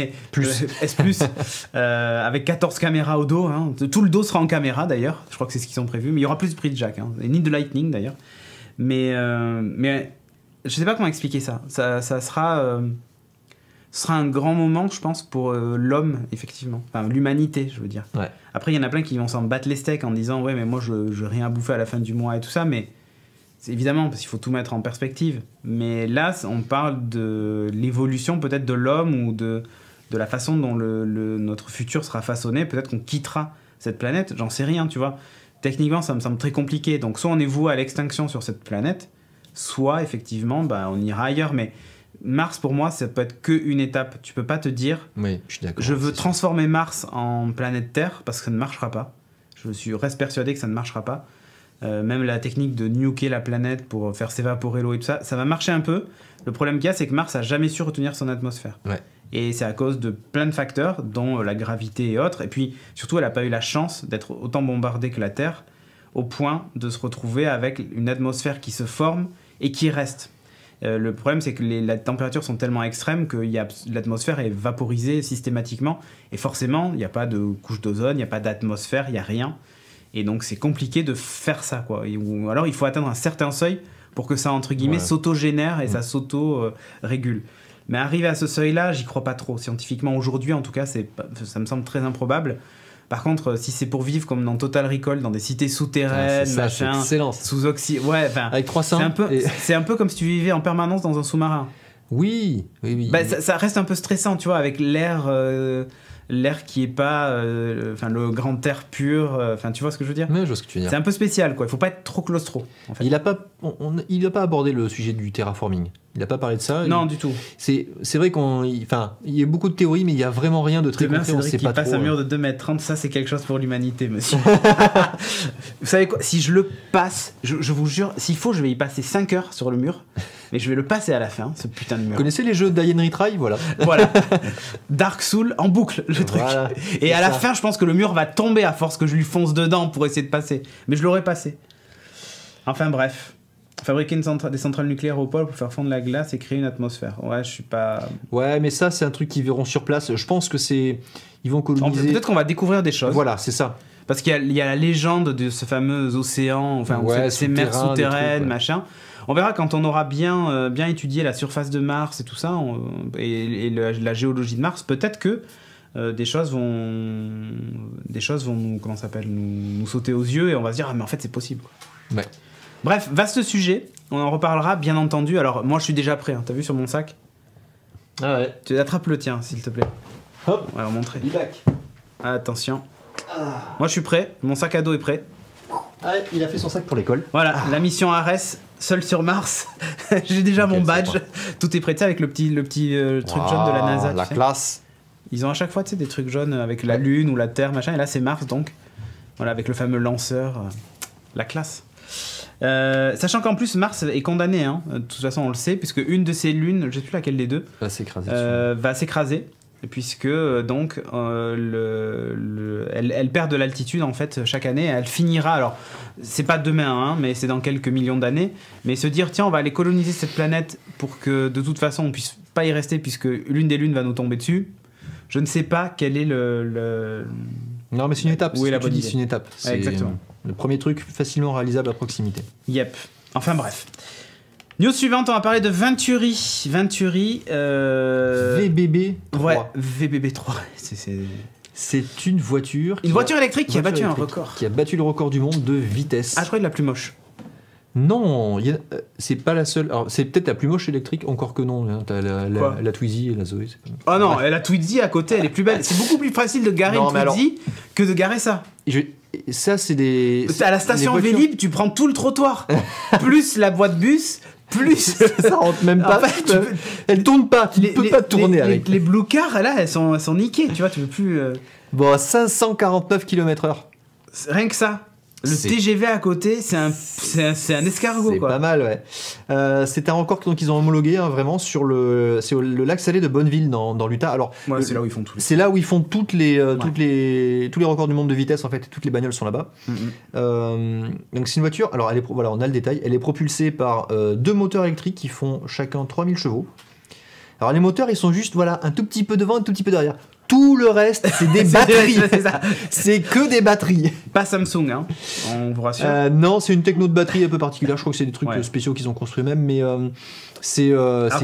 avec 14 caméras au dos. Hein. Tout le dos sera en caméra, d'ailleurs. Je crois que c'est ce qu'ils ont prévu. Mais il y aura plus de prise jack. Hein. Et ni de Lightning, d'ailleurs. Mais je sais pas comment expliquer ça. Ça sera un grand moment, je pense, pour l'homme, effectivement. Enfin, l'humanité, je veux dire. Ouais. Après, il y en a plein qui vont s'en battre les steaks en disant « Ouais, mais moi, je n'ai rien à bouffer à la fin du mois et tout ça. » Mais... C'est évidemment, parce qu'il faut tout mettre en perspective. Mais là, on parle de l'évolution peut-être de l'homme ou de la façon dont notre futur sera façonné. Peut-être qu'on quittera cette planète. J'en sais rien, tu vois. Techniquement, ça me semble très compliqué. Donc, soit on est voué à l'extinction sur cette planète, soit, effectivement, on ira ailleurs. Mais Mars, pour moi, ça peut être qu'une étape. Tu peux pas te dire, oui, je suis d'accord, je veux transformer Mars en planète Terre, parce que ça ne marchera pas. Reste persuadé que ça ne marchera pas. Même la technique de nuker la planète pour faire s'évaporer l'eau et tout ça, ça va marcher un peu. Le problème qu'il y a, c'est que Mars a jamais su retenir son atmosphère. Ouais. Et c'est à cause de plein de facteurs, dont la gravité et autres. Et puis, surtout, elle n'a pas eu la chance d'être autant bombardée que la Terre, au point de se retrouver avec une atmosphère qui se forme et qui reste. Le problème, c'est que les températures sont tellement extrêmes que l'atmosphère est vaporisée systématiquement. Et forcément, il n'y a pas de couche d'ozone, il n'y a pas d'atmosphère, il n'y a rien. Et donc c'est compliqué de faire ça, quoi. Ou alors il faut atteindre un certain seuil pour que ça, entre guillemets, s'auto-génère et ça s'auto-régule. Mais arriver à ce seuil-là, j'y crois pas trop. Scientifiquement, aujourd'hui, en tout cas, ça me semble très improbable. Par contre, si c'est pour vivre comme dans Total Recall, dans des cités souterraines, sous oxygène... Ouais, avec 300. C'est un peu comme si tu vivais en permanence dans un sous-marin. Oui. Ça reste un peu stressant, tu vois, avec l'air qui est pas le grand air pur, tu vois ce que je veux dire? Mais je vois ce que tu veux dire. C'est un peu spécial, quoi. Il faut pas être trop claustro, en fait. Il a pas abordé le sujet du terraforming. Il a pas parlé de ça. Non, du tout. C'est vrai il y a beaucoup de théories, mais il y a vraiment rien de très concret. On sait pas passe trop. Un mur de 2,30 m, ça c'est quelque chose pour l'humanité, monsieur. Vous savez quoi? Si je le passe, je vous jure, s'il faut, je vais y passer 5 heures sur le mur. Mais je vais le passer à la fin, ce putain de mur. Vous connaissez les jeux d'Alien Retry? Voilà. Voilà. Dark Soul en boucle, le truc. Voilà, et à c'est la ça. fin, je pense que le mur va tomber à force que je lui fonce dedans pour essayer de passer. Mais je l'aurais passé. Enfin bref. Fabriquer des centrales nucléaires au pôle pour faire fondre la glace et créer une atmosphère. Ouais, je suis pas... Ouais, mais ça, c'est un truc qu'ils verront sur place. Je pense que c'est... Ils vont coloniser... Peut-être qu'on va découvrir des choses. Voilà, c'est ça. Parce qu'il y a la légende de ce fameux océan, enfin, Ouais, ces mers souterrain, des souterraines, trucs, ouais. machin. On verra quand on aura bien étudié la surface de Mars et tout ça, et la géologie de Mars. Peut-être que des choses vont nous, comment ça s'appelle, nous sauter aux yeux et on va se dire, ah, mais en fait, c'est possible. Ouais. Bref, vaste sujet. On en reparlera, bien entendu. Alors, moi, je suis déjà prêt. Hein. T'as vu sur mon sac? Ah ouais. Tu attrapes le tien, s'il te plaît. Hop. On va leur montrer. Back. Attention. Moi, je suis prêt. Mon sac à dos est prêt. Ah, il a fait son sac pour l'école. Voilà, la mission Ares, seul sur Mars. J'ai déjà mon badge. sympa. Tout est prêt, tu sais, avec le petit truc jaune de la NASA. La tu sais. classe. Ils ont à chaque fois, tu sais, des trucs jaunes avec la Lune ou la Terre, machin. Et là, c'est Mars, donc. Voilà, avec le fameux lanceur. La classe. Sachant qu'en plus, Mars est condamné. Hein. De toute façon, on le sait, puisque une de ses lunes, je sais plus laquelle des deux, Va s'écraser. va s'écraser. Puisque donc elle perd de l'altitude en fait chaque année. Elle finira, alors c'est pas demain, hein, mais c'est dans quelques millions d'années. Mais se dire tiens, on va aller coloniser cette planète pour que de toute façon on puisse pas y rester puisque l'une des lunes va nous tomber dessus. Je ne sais pas quel est le... Non, mais c'est une étape. Où est Ce la que tu bonne dis, idée. c'est une étape. C'est exactement. Le premier truc facilement réalisable à proximité. Yep. Enfin bref. News suivante, on va parler de Venturi. Venturi. VBB 3. Ouais, VBB 3. C'est une voiture. Une voiture électrique qui a battu un électrique record. Qui a battu le record du monde de vitesse. Ah, je crois que la plus moche. Non, c'est pas la seule. Alors, c'est peut-être la plus moche électrique, encore que non. Hein. T'as la Twizy et la Zoé. Oh non, la Twizy à côté, elle est plus belle. C'est beaucoup plus facile de garer Non, mais une Twizy que de garer ça. Ça, c'est des. À la station les voitures- Vélib, tu prends tout le trottoir. Plus la boîte bus, plus. Ça rentre même pas. En fait, tu peux- Elle tourne pas. Tu ne peux pas tourner avec. Les blue cars, là, elles sont niquées. Tu vois, tu peux plus. Bon, 549 km/h. Rien que ça. Le C'est- TGV à côté, c'est un escargot, C'est quoi. pas mal, ouais. C'est un record qu'ils ont homologué, hein, vraiment, sur le lac salé de Bonneville, dans l'Utah. Alors, Ouais, c'est là où ils font tout. c'est là où ils font tous les records du monde de vitesse, en fait, et toutes les bagnoles sont là-bas. Donc c'est une voiture, alors voilà, on a le détail, elle est propulsée par deux moteurs électriques qui font chacun 3000 chevaux. Alors les moteurs, ils sont juste, voilà, un tout petit peu devant, un tout petit peu derrière. Tout le reste, c'est des batteries. C'est ça. C'est que des batteries. Pas Samsung, hein. On vous rassure. Non, c'est une techno de batterie un peu particulière. Je crois que c'est des trucs Ouais. spéciaux qu'ils ont construits même, mais c'est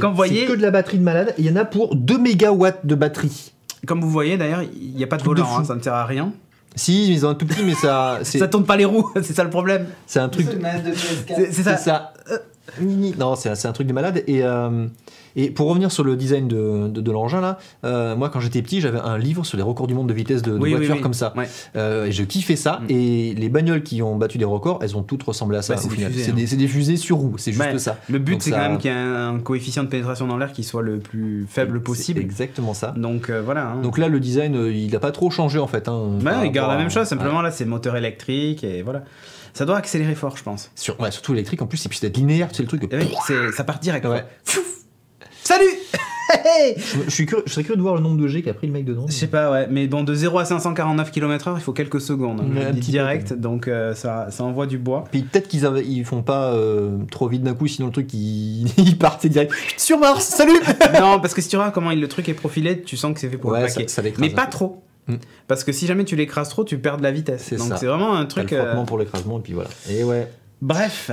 quand vous voyez- c'est que de la batterie de malade. Il y en a pour 2 mégawatts de batterie. Comme vous voyez, d'ailleurs, il n'y a pas de Truc de volant, fou. hein, ça ne sert à rien. Si, ils ont un tout petit, mais ça Ça tourne pas les roues, c'est ça le problème. c'est un truc. C'est une manette de PS4. C'est C'est ça. ça. Non, c'est un truc de malade. Et pour revenir sur le design de l'engin, là, moi quand j'étais petit, j'avais un livre sur les records du monde de vitesse de Oui, voitures oui. comme ça. Ouais. Et je kiffais ça. Et les bagnoles qui ont battu des records, elles ont toutes ressemblé à ça Bah, c'est au des final. fusées, C'est hein. c'est des fusées sur roues, c'est juste Ouais. ça. Le but, Donc c'est ça- quand même qu'il y ait un coefficient de pénétration dans l'air qui soit le plus faible C'est possible. exactement ça. Donc voilà. Hein. Donc là, le design, il n'a pas trop changé en fait. Hein, par Ouais, il garde rapport la à- même chose, simplement là, c'est moteur électrique et voilà. Ça doit accélérer fort, je pense. Ouais, surtout électrique en plus, et puis c'est linéaire, c'est le truc. Et oui, ça part direct. Ouais. quoi. Pfff. Salut. Je serais curieux de voir le nombre de G qu'a pris le mec dedans. Je sais pas, ouais, mais bon, de 0 à 549 km/h, il faut quelques secondes. Ouais, Je un dis petit peu, direct, donc ça envoie du bois. Puis peut-être ils font pas trop vite d'un coup, sinon le truc il partait direct sur Mars. Salut. Non, parce que si tu vois comment le truc est profilé, tu sens que c'est fait pour le Ouais, plaquer. ça l'écrase Mais un pas peu. trop. Mm. Parce que si jamais tu l'écrases trop, tu perds de la vitesse. C'est Donc ça. c'est vraiment un T'as truc. le frottement pour l'écrasement, et puis voilà. Et ouais. Bref.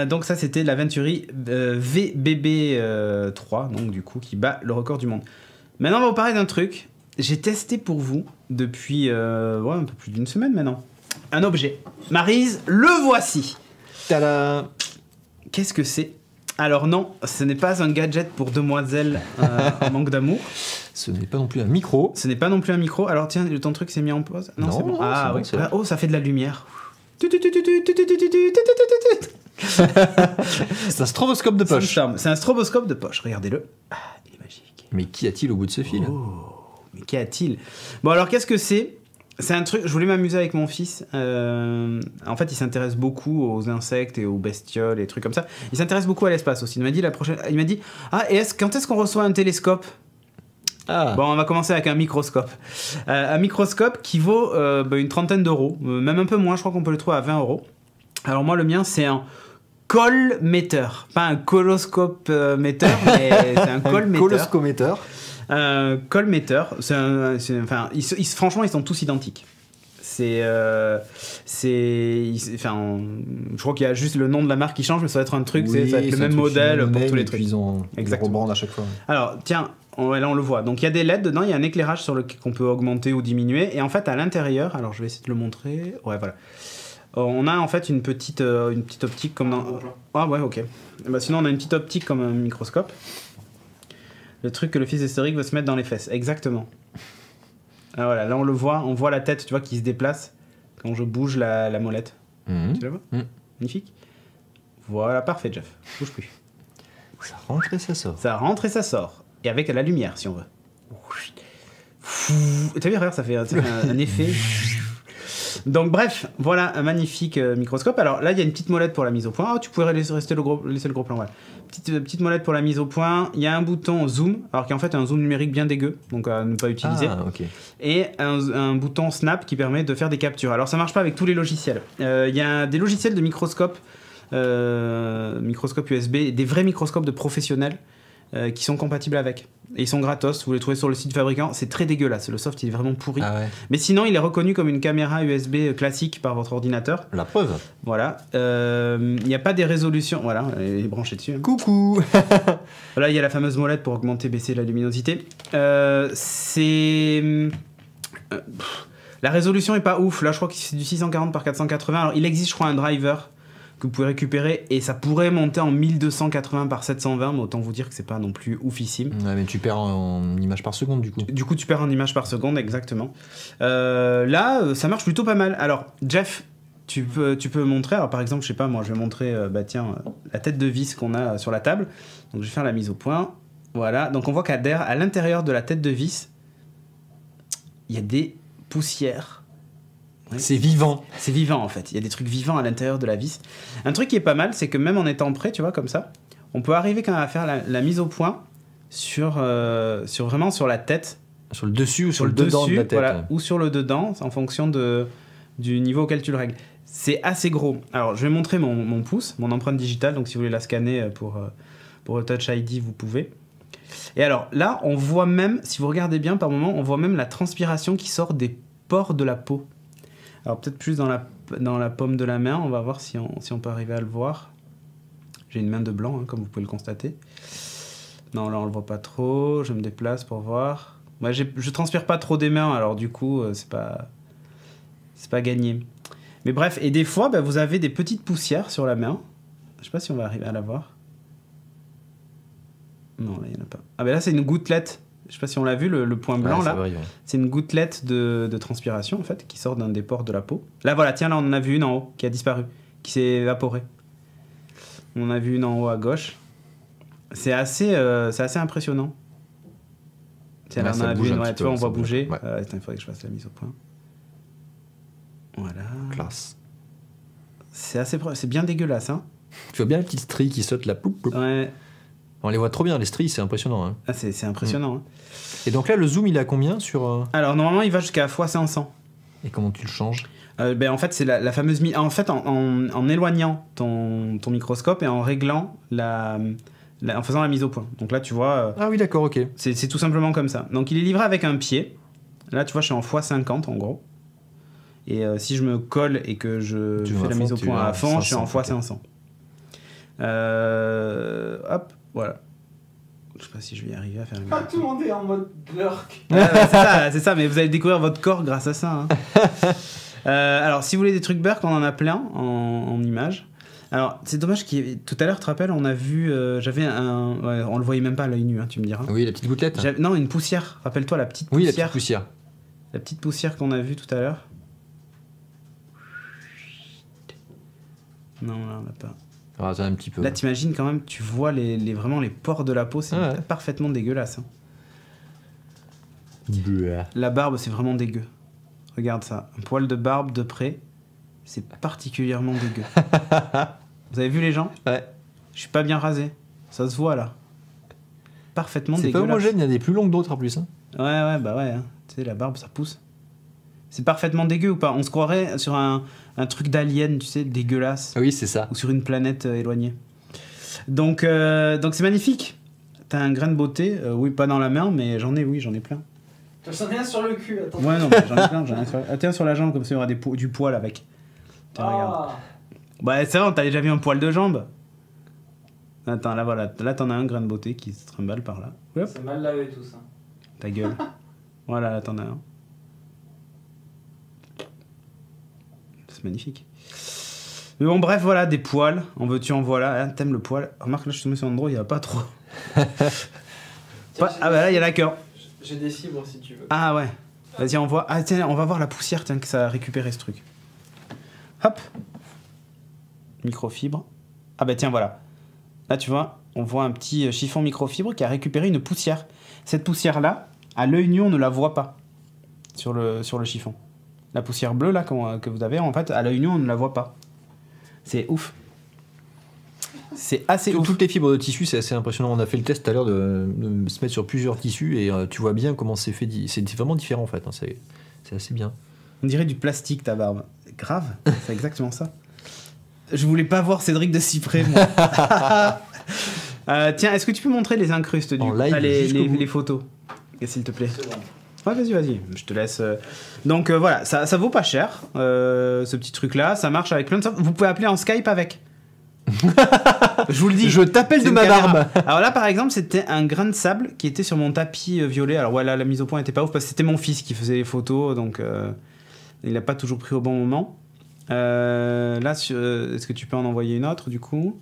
Donc ça c'était la Venturi VBB 3, donc du coup qui bat le record du monde. Maintenant on va vous parler d'un truc. J'ai testé pour vous depuis un peu plus d'une semaine maintenant. Un objet. Maryse, le voici. Tada. Qu'est-ce que c'est? Alors non, ce n'est pas un gadget pour demoiselles en manque d'amour. Ce n'est pas non plus un micro. Ce n'est pas non plus un micro. Alors tiens, ton truc s'est mis en pause. Non, Non, c'est bon. non, Ah c'est bon, oui. c'est bon. Oh, ça fait de la lumière. C'est un stroboscope de Ça me poche. charme. C'est un stroboscope de poche. Regardez-le. Ah, il est magique. Mais qu'y a-t-il au bout de ce fil? Oh, mais qu'y a-t-il? Bon, alors qu'est-ce que c'est? C'est un truc, je voulais m'amuser avec mon fils. En fait, il s'intéresse beaucoup aux insectes et aux bestioles et trucs comme ça. Il s'intéresse beaucoup à l'espace aussi. Il m'a dit quand est-ce qu'on reçoit un télescope? Bon, on va commencer avec un microscope. Un microscope qui vaut une trentaine d'euros, même un peu moins, je crois qu'on peut le trouver à 20 euros. Alors moi, le mien, c'est un colmetteur. Pas un coloscope metteur, mais c'est un colmetteur. Coloscométeur. Colmetteur. Franchement, ils sont tous identiques. Je crois qu'il y a juste le nom de la marque qui change, mais ça va être un truc, ça va être le même modèle pour tous les trucs. Ils rebrandent à chaque fois. Alors, tiens, là on le voit. Donc il y a des LED dedans, il y a un éclairage qu'on peut augmenter ou diminuer. Et en fait, à l'intérieur, alors je vais essayer de le montrer. Ouais, voilà. On a en fait une petite optique comme dans. Ah ouais, ok. Bah, sinon, on a une petite optique comme un microscope. Le truc que le fils d'Estéric veut se mettre dans les fesses. Exactement. Ah, voilà, là on le voit, on voit la tête, tu vois, qui se déplace quand je bouge la molette. Tu la vois Magnifique. Voilà, parfait, Jeff. Bouge plus. Ça rentre et ça sort. Ça rentre et ça sort. Et avec la lumière, si on veut. T'as vu, regarde, ça fait un effet. Donc bref, voilà un magnifique microscope. Alors là, il y a une petite molette pour la mise au point. Tu pourrais laisser le gros plan. Voilà. Petite molette pour la mise au point. Il y a un bouton zoom, alors qui est en fait un zoom numérique bien dégueu, donc à ne pas utiliser. Et un bouton snap qui permet de faire des captures. Alors ça marche pas avec tous les logiciels. Il y a des logiciels de microscope USB, des vrais microscopes de professionnels qui sont compatibles avec. Et ils sont gratos, vous les trouvez sur le site fabricant. C'est très dégueulasse, le soft il est vraiment pourri. Mais sinon il est reconnu comme une caméra USB classique par votre ordinateur. La preuve. Voilà. Il n'y a pas des résolutions. Voilà, elle est branchée dessus. Coucou. Voilà, il y a la fameuse molette pour augmenter, baisser la luminosité. La résolution est pas ouf. Là je crois que c'est du 640 par 480. Alors il existe je crois un driver que vous pouvez récupérer et ça pourrait monter en 1280 par 720, mais autant vous dire que c'est pas non plus oufissime. Ouais, mais tu perds en images par seconde du coup. Du coup tu perds en images par seconde, exactement. Là ça marche plutôt pas mal. Alors Jeff, tu peux montrer, alors par exemple je sais pas, moi je vais montrer la tête de vis qu'on a sur la table. Donc je vais faire la mise au point. Voilà, donc on voit qu'à l'intérieur de la tête de vis il y a des poussières. Ouais. C'est vivant. C'est vivant en fait. Il y a des trucs vivants à l'intérieur de la vis. Un truc qui est pas mal, c'est que même en étant prêt, tu vois, comme ça, on peut arriver quand même à faire la mise au point vraiment sur la tête. Sur le dessus ou sur le dedans de la tête. Voilà, ou sur le dedans, en fonction du niveau auquel tu le règles. C'est assez gros. Alors, je vais montrer mon pouce, mon empreinte digitale. Donc, si vous voulez la scanner pour le Touch ID, vous pouvez. Et alors, là, on voit même, si vous regardez bien par moment, on voit même la transpiration qui sort des pores de la peau. Alors peut-être plus dans la paume de la main, on va voir si on peut arriver à le voir. J'ai une main de blanc, hein, comme vous pouvez le constater. Non, là on le voit pas trop, je me déplace pour voir. Moi, je transpire pas trop des mains, alors du coup, c'est pas gagné. Mais bref, et des fois, vous avez des petites poussières sur la main. Je sais pas si on va arriver à la voir. Non, là, il n'y en a pas. Ah, là, c'est une gouttelette. Je sais pas si on l'a vu, le point blanc là. C'est une gouttelette de transpiration en fait qui sort d'un des pores de la peau. Là voilà, tiens, là on en a vu une en haut qui a disparu, qui s'est évaporée. On en a vu une en haut à gauche. C'est assez impressionnant. Tiens, là on en a vu une, tu vois, on voit bouger. Ouais. Il faudrait que je fasse la mise au point. Voilà. Classe. C'est bien dégueulasse, hein. Tu vois bien la petite strie qui saute là. Poup, poup. Ouais. On les voit trop bien, les stries, c'est impressionnant. Hein. Ah, c'est impressionnant. Hein. Et donc là, le zoom, il est à combien sur... Alors, normalement, il va jusqu'à x500. Et comment tu le changes ? En fait, c'est la fameuse... En fait, en éloignant ton microscope et en réglant en faisant la mise au point. Donc là, tu vois... Ah oui, d'accord, ok. C'est tout simplement comme ça. Donc, il est livré avec un pied. Là, tu vois, je suis en x50, en gros. Et si je me colle et que je fais la mise au point à fond, je suis en x500. Hop. Voilà. Je sais pas si je vais y arriver à faire une... tout le monde est en mode burk. C'est ça, mais vous allez découvrir votre corps grâce à ça. Hein. Alors, si vous voulez des trucs burk, on en a plein en images. Alors, c'est dommage tout à l'heure, tu te rappelles, on a vu... j'avais un... Ouais, on le voyait même pas à l'œil nu, hein, tu me diras. Oui, la petite gouttelette. Non, une poussière. Rappelle-toi, la petite poussière. Oui, la petite poussière. La petite poussière qu'on a vue tout à l'heure. Non, là, on l'a pas. Ah, un petit peu. Là, t'imagines quand même, tu vois vraiment les pores de la peau, c'est parfaitement dégueulasse. Hein. La barbe, c'est vraiment dégueu. Regarde ça. Un poil de barbe de près. C'est particulièrement dégueu. Vous avez vu les gens? Ouais. Je suis pas bien rasé. Ça se voit là. Parfaitement C'est pas dégueulasse. homogène, il y a des plus longues d'autres en plus. Hein. Ouais, bah ouais. Hein. Tu sais, la barbe, ça pousse. C'est parfaitement dégueu ou pas? On se croirait sur un truc d'alien, tu sais, dégueulasse. Oui, c'est ça. Ou sur une planète éloignée. Donc c'est magnifique. T'as un grain de beauté. Oui, pas dans la main, mais j'en ai plein. J'en ai un sur le cul, attends. Ouais, non, mais j'en ai plein. Tiens, sur la jambe, comme ça, il y aura du poil avec. Tiens, regarde. Bah, c'est vrai, t'as déjà vu un poil de jambe? Attends, là, voilà. Là, t'en as un grain de beauté qui se trimballe par là. Hop, C'est mal lavé tout ça. ta gueule. Voilà, là, t'en as un. C'est magnifique. Mais bon, bref, voilà, des poils. En veux-tu, en voilà. Ah, t'aimes le poil. Remarque, là, je suis tombé sur Android, il n'y a pas trop. Ah, bah là, il y a la cœur. J'ai des fibres si tu veux. Ah, ouais. Vas-y, on voit. Ah, tiens, on va voir la poussière, tiens, que ça a récupéré ce truc. Hop. Microfibre. Ah, bah tiens, voilà. Là, tu vois, on voit un petit chiffon microfibre qui a récupéré une poussière. Cette poussière-là, à l'œil nu, on ne la voit pas sur le chiffon. La poussière bleue, là, que vous avez, en fait, à l'œil nu, on ne la voit pas. C'est ouf. C'est assez ouf. Toutes les fibres de tissu, c'est assez impressionnant. On a fait le test tout à l'heure de se mettre sur plusieurs tissus et tu vois bien comment c'est fait. C'est vraiment différent en fait. Hein. C'est assez bien. On dirait du plastique, ta barbe. Grave, c'est exactement ça. Je voulais pas voir Cédric de si près, moi. Tiens, est-ce que tu peux montrer les incrustes du en live, les photos, s'il te plaît? Ouais, vas-y, je te laisse. Donc voilà, ça vaut pas cher, ce petit truc-là. Ça marche avec plein de stuff. Vous pouvez appeler en Skype avec. Je vous le dis. Je t'appelle de une ma caméra. barbe. Alors là, par exemple, c'était un grain de sable qui était sur mon tapis violet. Alors ouais, là, la mise au point était pas ouf parce que c'était mon fils qui faisait les photos, donc il n'a pas toujours pris au bon moment. Là, est-ce que tu peux en envoyer une autre du coup?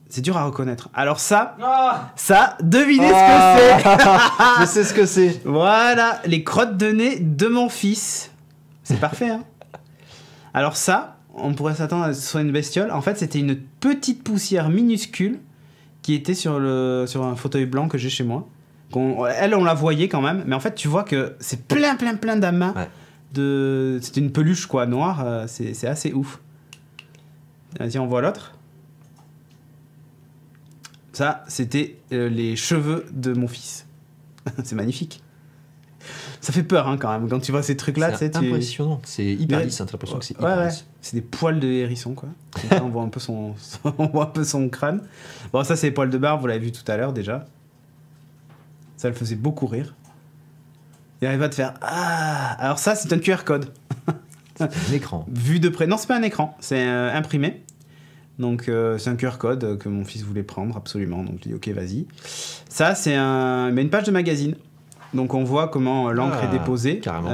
C'est dur à reconnaître. Alors ça, devinez ce que c'est. Je sais ce que c'est. Voilà, les crottes de nez de mon fils. C'est parfait, hein. Alors ça, on pourrait s'attendre à ce soit une bestiole. En fait, c'était une petite poussière minuscule qui était sur un fauteuil blanc que j'ai chez moi. Elle, on la voyait quand même, mais en fait, tu vois que c'est plein d'amas. Ouais. C'était une peluche quoi, noire. C'est assez ouf. Vas-y, on voit l'autre. Ça, c'était les cheveux de mon fils. C'est magnifique. Ça fait peur hein, quand même. Quand tu vois ces trucs-là, c'est impressionnant. C'est hyper lisse. T'as l'impression que c'est hyper lisse. C'est des poils de hérisson, quoi. Là, on voit un peu son crâne. Bon, ça, c'est les poils de barbe. Vous l'avez vu tout à l'heure déjà. Ça le faisait beaucoup rire. Il arrive à te faire ah. Alors ça, c'est un QR code. C'est un écran. Vu de près. Non, c'est pas un écran. C'est imprimé. Donc c'est un QR code que mon fils voulait prendre absolument. Donc je dis ok, vas-y. Ça, c'est une page de magazine. Donc on voit comment l'encre est déposée. Carrément.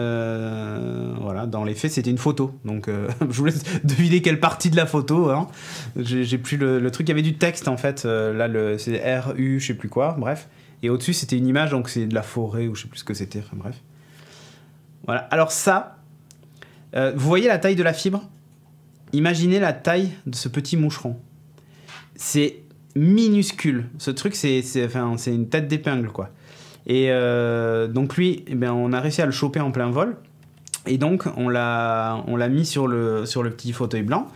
Voilà, dans les faits, c'était une photo. Donc je vous laisse deviner quelle partie de la photo. Hein. J'ai plus le truc. Il y avait du texte en fait. Là, c'est RU, je sais plus quoi. Bref. Et au-dessus, c'était une image. Donc c'est de la forêt ou je sais plus ce que c'était. Enfin bref. Voilà. Alors ça, vous voyez la taille de la fibre? Imaginez la taille de ce petit moucheron. C'est minuscule. Ce truc, c'est une tête d'épingle, quoi. Et donc lui, eh bien, on a réussi à le choper en plein vol. Et donc, on l'a mis sur le petit fauteuil blanc.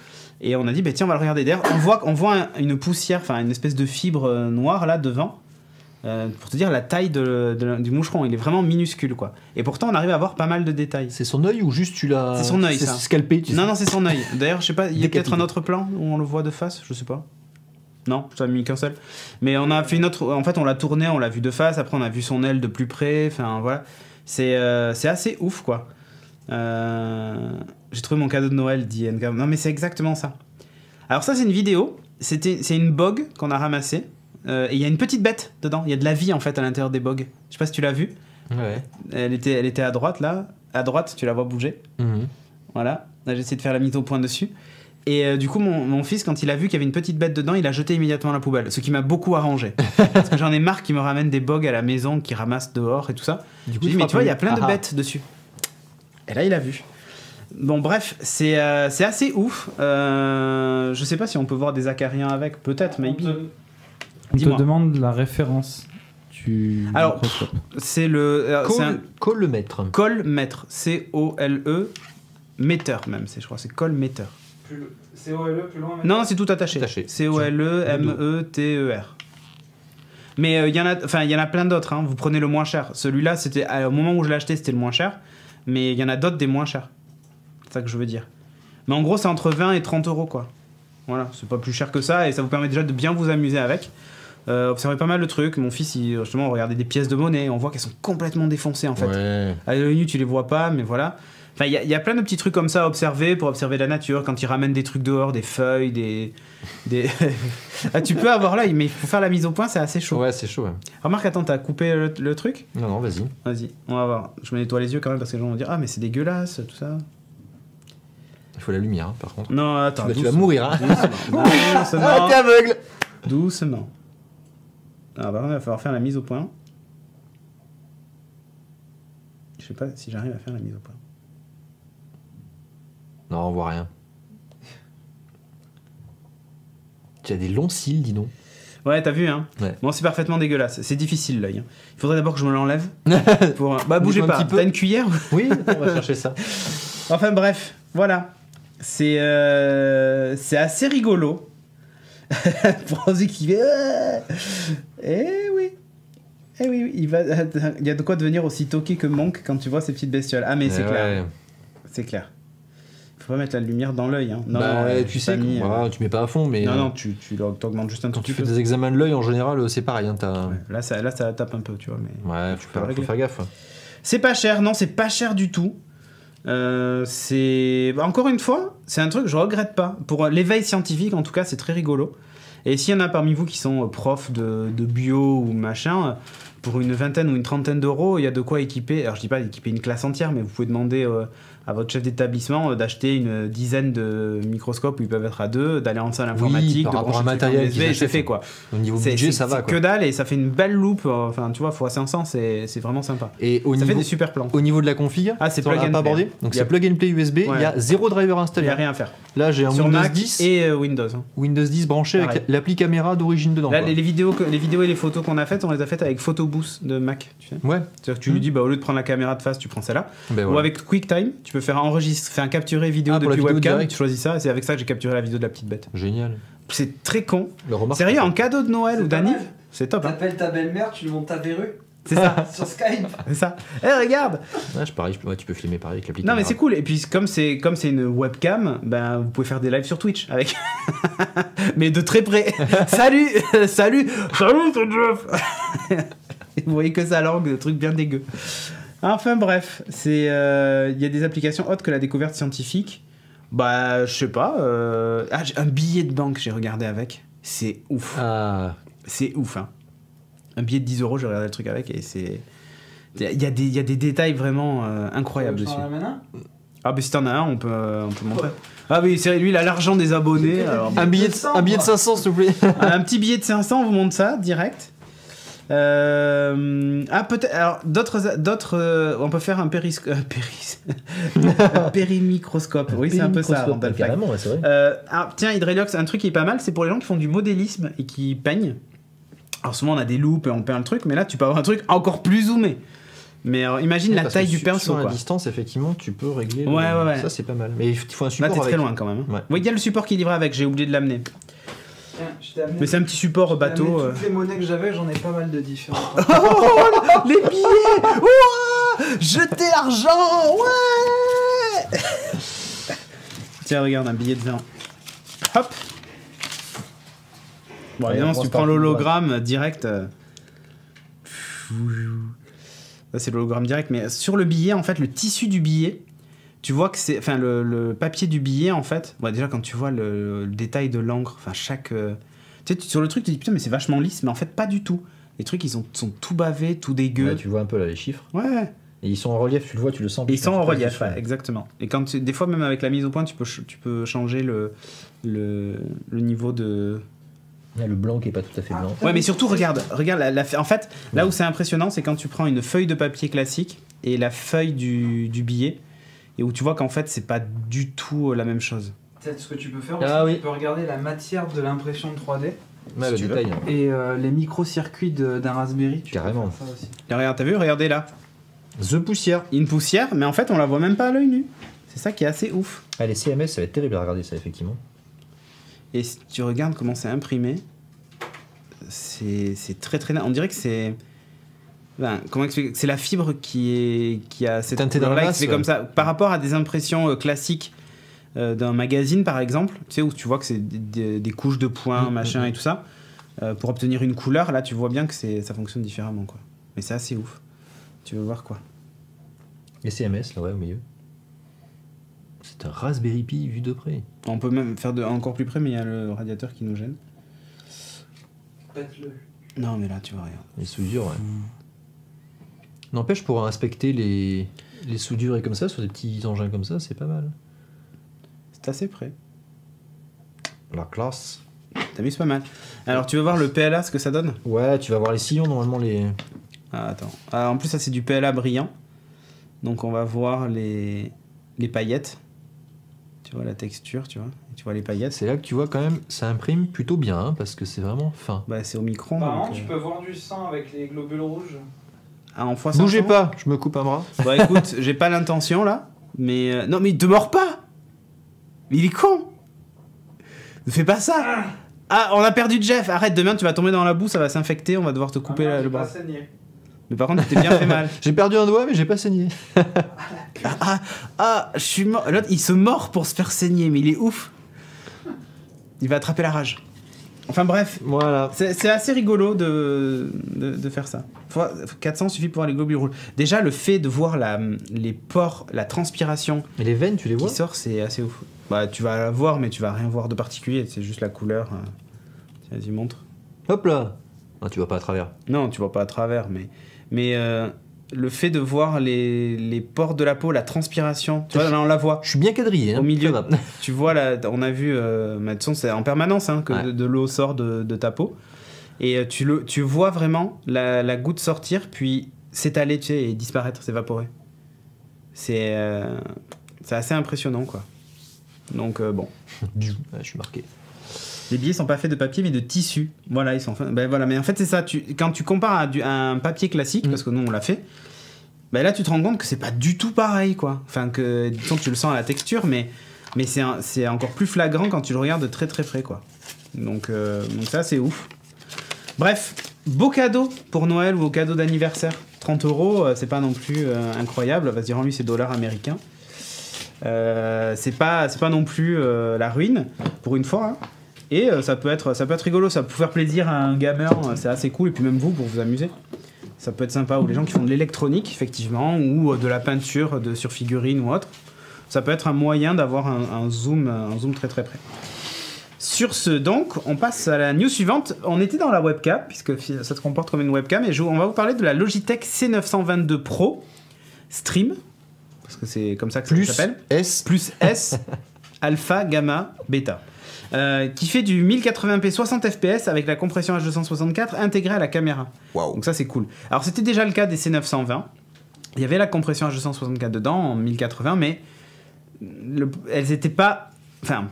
Et on a dit, bah, tiens, on va le regarder. D'ailleurs, on voit une poussière, enfin une espèce de fibre noire là devant. Pour te dire la taille du moucheron, il est vraiment minuscule quoi. Et pourtant on arrive à voir pas mal de détails. C'est son œil ou juste tu l'as. C'est son œil, ça. Scalpé. Non, c'est son œil. D'ailleurs, je sais pas, il y a peut-être un autre plan où on le voit de face, je sais pas. Non, je t'en ai mis qu'un seul. Mais on a fait une autre. En fait, on l'a tourné, on l'a vu de face. Après, on a vu son aile de plus près. Enfin voilà, c'est assez ouf quoi. J'ai trouvé mon cadeau de Noël, dit NK. Non, mais c'est exactement ça. Alors ça, c'est une vidéo. C'est une bog qu'on a ramassée. Et il y a une petite bête dedans. Il y a de la vie en fait à l'intérieur des bogs. Je sais pas si tu l'as vu. Ouais. Elle était à droite là. À droite, tu la vois bouger. Voilà. Là, j'ai essayé de faire la mise au point dessus. Et du coup, mon fils, quand il a vu qu'il y avait une petite bête dedans, il a jeté immédiatement à la poubelle. Ce qui m'a beaucoup arrangé. Parce que j'en ai marre qu'il me ramène des bogs à la maison, qu'il ramasse dehors et tout ça. Du coup, mais tu vois, il y a plein de bêtes dessus. Et là, il a vu. Bon, bref, c'est assez ouf. Je sais pas si on peut voir des acariens avec. Peut-être, maybe. On te demande la référence. Alors, microscope. c'est un Collemètre. colmètre. C-O-L-E, meter même, je crois, c'est colmeter. C-O-L-E plus loin. Non, c'est tout attaché. Attaché. C-O-L-E-M-E-T-E-R. Mais il y en a plein d'autres. Hein. Vous prenez le moins cher. Celui-là, c'était au moment où je l'ai acheté, c'était le moins cher. Mais il y en a d'autres des moins chers. C'est ça que je veux dire. Mais en gros, c'est entre 20 et 30 euros, quoi. Voilà, c'est pas plus cher que ça et ça vous permet déjà de bien vous amuser avec. Observez pas mal de trucs. Mon fils, justement, regardait des pièces de monnaie. On voit qu'elles sont complètement défoncées, en fait. Ouais. À l'œil nu, tu les vois pas, mais voilà. Enfin, il y a plein de petits trucs comme ça à observer pour observer la nature. Quand ils ramènent des trucs dehors, des feuilles, des... Ah, tu peux avoir là, mais il faut faire la mise au point, c'est assez chaud. Ouais, c'est chaud. Ouais. Remarque, attends, t'as coupé le truc? Non, vas-y. Vas-y, on va voir. Je me nettoie les yeux quand même parce que les gens vont dire ah mais c'est dégueulasse tout ça. Il faut la lumière, hein, par contre. Non, attends. Tu vas mourir, hein. Doucement. Ah, t'es aveugle. Doucement. Ah bah il va falloir faire la mise au point. Je sais pas si j'arrive à faire la mise au point. Non, on voit rien. Tu as des longs cils, dis donc. Ouais, t'as vu, hein. Ouais. Bon, c'est parfaitement dégueulasse. C'est difficile, l'œil. Il faudrait d'abord que je me l'enlève. Pour... Bah, bougez Un pas. petit peu. T'as une cuillère? Oui, on va chercher ça. Enfin, bref. Voilà. C'est assez rigolo. Pour ceux qui... Eh oui. Eh oui, il y a de quoi devenir aussi toqué que Monk quand tu vois ces petites bestioles. Ah, mais c'est clair. Ouais. C'est clair. Faut pas mettre la lumière dans l'œil. Hein. Non, Bah, tu sais, tu mets pas à fond, mais. Non, tu t'augmentes juste un tout quand petit tu fais peu. des examens de l'œil, en général, c'est pareil. Hein, Ouais, là, ça tape un peu, tu vois. Mais... Ouais, faut faire gaffe. C'est pas cher, non, c'est pas cher du tout. Encore une fois, c'est un truc que je regrette pas. Pour l'éveil scientifique, en tout cas, c'est très rigolo. Et s'il y en a parmi vous qui sont profs de bio ou machin, pour une vingtaine ou une trentaine d'euros, il y a de quoi équiper. Alors je dis pas équiper une classe entière, mais vous pouvez demander à votre chef d'établissement d'acheter une dizaine de microscopes où ils peuvent être à deux, d'aller en salle informatique, par de rapport à un brancher le matériel truc en USB, c'est fait quoi. Au niveau budget, ça va C'est quoi. que dalle et ça fait une belle loupe. Enfin, tu vois, x500, c'est vraiment sympa. Et Ça fait des super plans. au niveau de la config, Ah, c'est on l'a plug and pas play. abordé. Donc Il y a- c'est plug and play USB. Il Ouais. y a 0 driver Il installé. n'y a rien à faire. Là, j'ai un Sur Windows Mac 10, et Windows. Hein. Windows 10 branché Pareil. avec l'appli caméra d'origine dedans. Là, quoi. les vidéos et les photos qu'on a faites, on les a faites avec PhotoBoost de Mac. Tu sais. Ouais. C'est-à-dire que tu lui dis, bah, au lieu de prendre la caméra de face, tu prends celle-là. Ben Ou voilà. avec QuickTime, tu peux faire capturer vidéo Ah, pour la depuis vidéo webcam. direct. Tu choisis ça, et c'est avec ça que j'ai capturé la vidéo de la petite bête. Génial. C'est très con. Le remarque. Sérieux, en cadeau de Noël C'est ou pas d'Anniv, mal. c'est top. Hein. T'appelles ta belle-mère, tu lui montes ta verrue C'est ça, sur Skype. c'est ça. Eh, regarde. Ouais, pareil, tu peux filmer pareil avec l'appli Non, mais caméra. c'est cool. Et puis, comme c'est une webcam, ben, vous pouvez faire des lives sur Twitch avec. Mais de très près. Salut, salut, c'est Jeff. Et vous voyez que sa langue, de trucs bien dégueux. Enfin bref, il y a des applications autres que la découverte scientifique. Bah, je sais pas. J'ai un billet de banque, j'ai regardé avec. C'est ouf. Ah, C'est ouf, hein. Un billet de 10 euros, j'ai regardé le truc avec et c'est. Il y a des détails vraiment incroyables dessus. Ah, bah si t'en as un, on peut montrer. Ah, oui, c'est lui, il a l'argent des abonnés. Alors, un billet de 500, s'il te plaît. un petit billet de 500, on vous montre ça direct. Peut-être. Alors, d'autres. On peut faire un périmicroscope. Oui, c'est un peu ça. Randall Flagg. Carrément, ouais, c'est vrai. Tiens, Hydrelox, un truc qui est pas mal, c'est pour les gens qui font du modélisme et qui peignent. Alors, souvent, on a des loupes et on peint le truc, mais là, tu peux avoir un truc encore plus zoomé. Mais alors, imagine la taille du pinceau. Sur la Quoi. distance, effectivement, tu peux régler. Ouais. Ça, c'est pas mal. Mais il faut un support. Là, t'es très avec. loin quand même. Hein. Ouais. Oui, il y a le support qui est livré avec, j'ai oublié de l'amener. Tiens, je t'ai amené. Mais c'est un petit support bateau. Toutes les monnaies que j'avais, j'en ai pas mal de différentes. Les billets. Ouah, jetez l'argent. Ouais. Tiens, regarde, un billet de 20. Hop. Bon, évidemment, si tu prends l'hologramme direct. Ça, c'est l'hologramme direct. Mais sur le billet, en fait, le tissu du billet, tu vois que c'est. Enfin, le papier du billet, en fait. Bon, déjà, quand tu vois le détail de l'encre, enfin, chaque. Tu sais, sur le truc, tu te dis putain, mais c'est vachement lisse. Mais en fait, pas du tout. Les trucs, ils sont tout bavés, tout dégueux. Ouais, tu vois un peu là les chiffres. Ouais. Et ils sont en relief, tu le vois, tu le sens. Et ils sont en relief, ouais. ouais, exactement. Et quand des fois, même avec la mise au point, tu peux changer le niveau de. Il y a le blanc qui est pas tout à fait blanc. Ouais, mais surtout, regarde en fait, là où c'est impressionnant, c'est quand tu prends une feuille de papier classique et la feuille du billet, et où tu vois qu'en fait, c'est pas du tout la même chose. Peut-être ce que tu peux faire Ah aussi, oui. tu peux regarder la matière de l'impression de 3D. Ouais, Si le tu veux. détail. Hein. Et les micro-circuits d'un Raspberry, tu Carrément. peux faire ça aussi. Et regarde, t'as vu, regardez là. The Poussière. Une poussière, mais en fait, on la voit même pas à l'œil nu. C'est ça qui est assez ouf. Ah, les CMS, ça va être terrible à regarder ça, effectivement. Et si tu regardes comment c'est imprimé, c'est très très... On dirait que c'est... Ben, comment expliquer? C'est la fibre qui a cette Teintée dans la couleur-là, qui masse, se fait ouais. comme ça. Par rapport à des impressions classiques d'un magazine, par exemple, tu sais, où tu vois que c'est des couches de points, machin et tout ça, pour obtenir une couleur, là, tu vois bien que ça fonctionne différemment, quoi. Mais c'est assez ouf. Tu veux voir quoi? Les CMS, là, ouais, au milieu. C'est un Raspberry Pi vu de près. On peut même faire encore plus près, mais il y a le radiateur qui nous gêne. Pète-le. Non, mais là, tu vois, regarde. Les soudures, ouais. N'empêche, pour inspecter les soudures et comme ça, sur des petits engins comme ça, c'est pas mal. C'est assez près. La classe. T'as vu, c'est pas mal. Alors, tu veux voir le PLA, ce que ça donne? Ouais, tu vas voir les sillons, normalement, les... Ah, attends. Ah, en plus, ça, c'est du PLA brillant. Donc, on va voir les paillettes. Tu vois la texture, tu vois. Tu vois les paillettes. C'est là que tu vois quand même, ça imprime plutôt bien, hein, parce que c'est vraiment fin. Bah, c'est au micron. Apparemment, donc, tu peux voir du sang avec les globules rouges. Ah, en x500. Bougez pas, je me coupe un bras. Bah, écoute, j'ai pas l'intention, là. Mais... Non, mais il te mord pas. Mais il est con. Ne fais pas ça. Ah, on a perdu Jeff. Arrête, demain, tu vas tomber dans la boue, ça va s'infecter, on va devoir te couper le bras. Mais par contre, tu t'es bien fait mal. J'ai perdu un doigt, mais j'ai pas saigné. Je suis mort. L'autre, il se mord pour se faire saigner, mais il est ouf. Il va attraper la rage. Enfin bref, Voilà. c'est assez rigolo de faire ça. 400 suffit pour voir les globules rouges. Déjà, le fait de voir les pores, la transpiration Et les veines, tu les vois qui sort, c'est assez ouf. Bah, tu vas la voir, mais tu vas rien voir de particulier. C'est juste la couleur. Tiens, vas-y, montre. Hop là. Ah, tu vois pas à travers. Non, tu vois pas à travers, mais le fait de voir les pores de la peau, la transpiration, tu vois, là on la voit. Je suis bien quadrillé. Hein. Au milieu. Ça va. Tu vois, là, on a vu, mais de toute façon, c'est en permanence que Ouais. de l'eau sort de ta peau. Et tu vois vraiment la goutte sortir, puis s'étaler, tu sais, et disparaître, s'évaporer. C'est assez impressionnant, quoi. Donc, bon. Ouais, je suis marqué. Les billets sont pas faits de papier, mais de tissu. Voilà, ils sont faits. Ben voilà, mais en fait, c'est ça. Quand tu compares à un papier classique, parce que nous, on l'a fait, ben là, tu te rends compte que c'est pas du tout pareil, quoi. Enfin, que disons que tu le sens à la texture, mais c'est encore plus flagrant quand tu le regardes de très très près, quoi. Donc ça, c'est ouf. Bref, beau cadeau pour Noël ou beau cadeau d'anniversaire. 30 €, c'est pas non plus incroyable. Vas-y, rends-lui ses dollars américains. C'est pas non plus la ruine, pour une fois, hein. Et ça peut être rigolo, ça peut faire plaisir à un gamer, c'est assez cool, et puis même vous, pour vous amuser. Ça peut être sympa, ou les gens qui font de l'électronique, effectivement, ou de la peinture sur figurines ou autre. Ça peut être un moyen d'avoir un zoom très très près. Sur ce, donc, on passe à la news suivante. On était dans la webcam, puisque ça se comporte comme une webcam, et on va vous parler de la Logitech C922 Pro Stream, parce que c'est comme ça que ça s'appelle. Plus S, Alpha, Gamma, Beta. Qui fait du 1080p 60 fps avec la compression H264 intégrée à la caméra. Waouh. Donc ça c'est cool. Alors c'était déjà le cas des C920. Il y avait la compression H264 dedans en 1080, mais elles étaient pas... Enfin,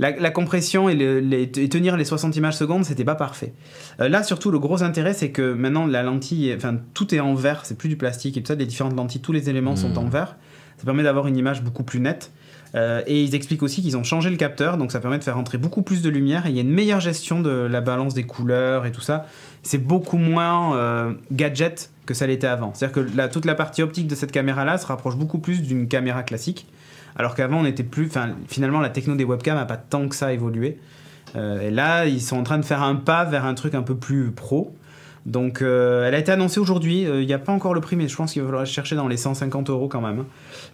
la compression et tenir les 60 images secondes, c'était pas parfait. Là surtout le gros intérêt c'est que maintenant la lentille, enfin tout est en verre, c'est plus du plastique et tout ça, les différentes lentilles, tous les éléments sont en verre. Ça permet d'avoir une image beaucoup plus nette. Et ils expliquent aussi qu'ils ont changé le capteur, donc ça permet de faire rentrer beaucoup plus de lumière et il y a une meilleure gestion de la balance des couleurs et tout ça. C'est beaucoup moins gadget que ça l'était avant. C'est-à-dire que toute la partie optique de cette caméra-là se rapproche beaucoup plus d'une caméra classique, alors qu'avant on était plus... Finalement la techno des webcams n'a pas tant que ça évolué. Et là ils sont en train de faire un pas vers un truc un peu plus pro. Donc elle a été annoncée aujourd'hui, il n'y a pas encore le prix, mais je pense qu'il va falloir chercher dans les 150 € quand même.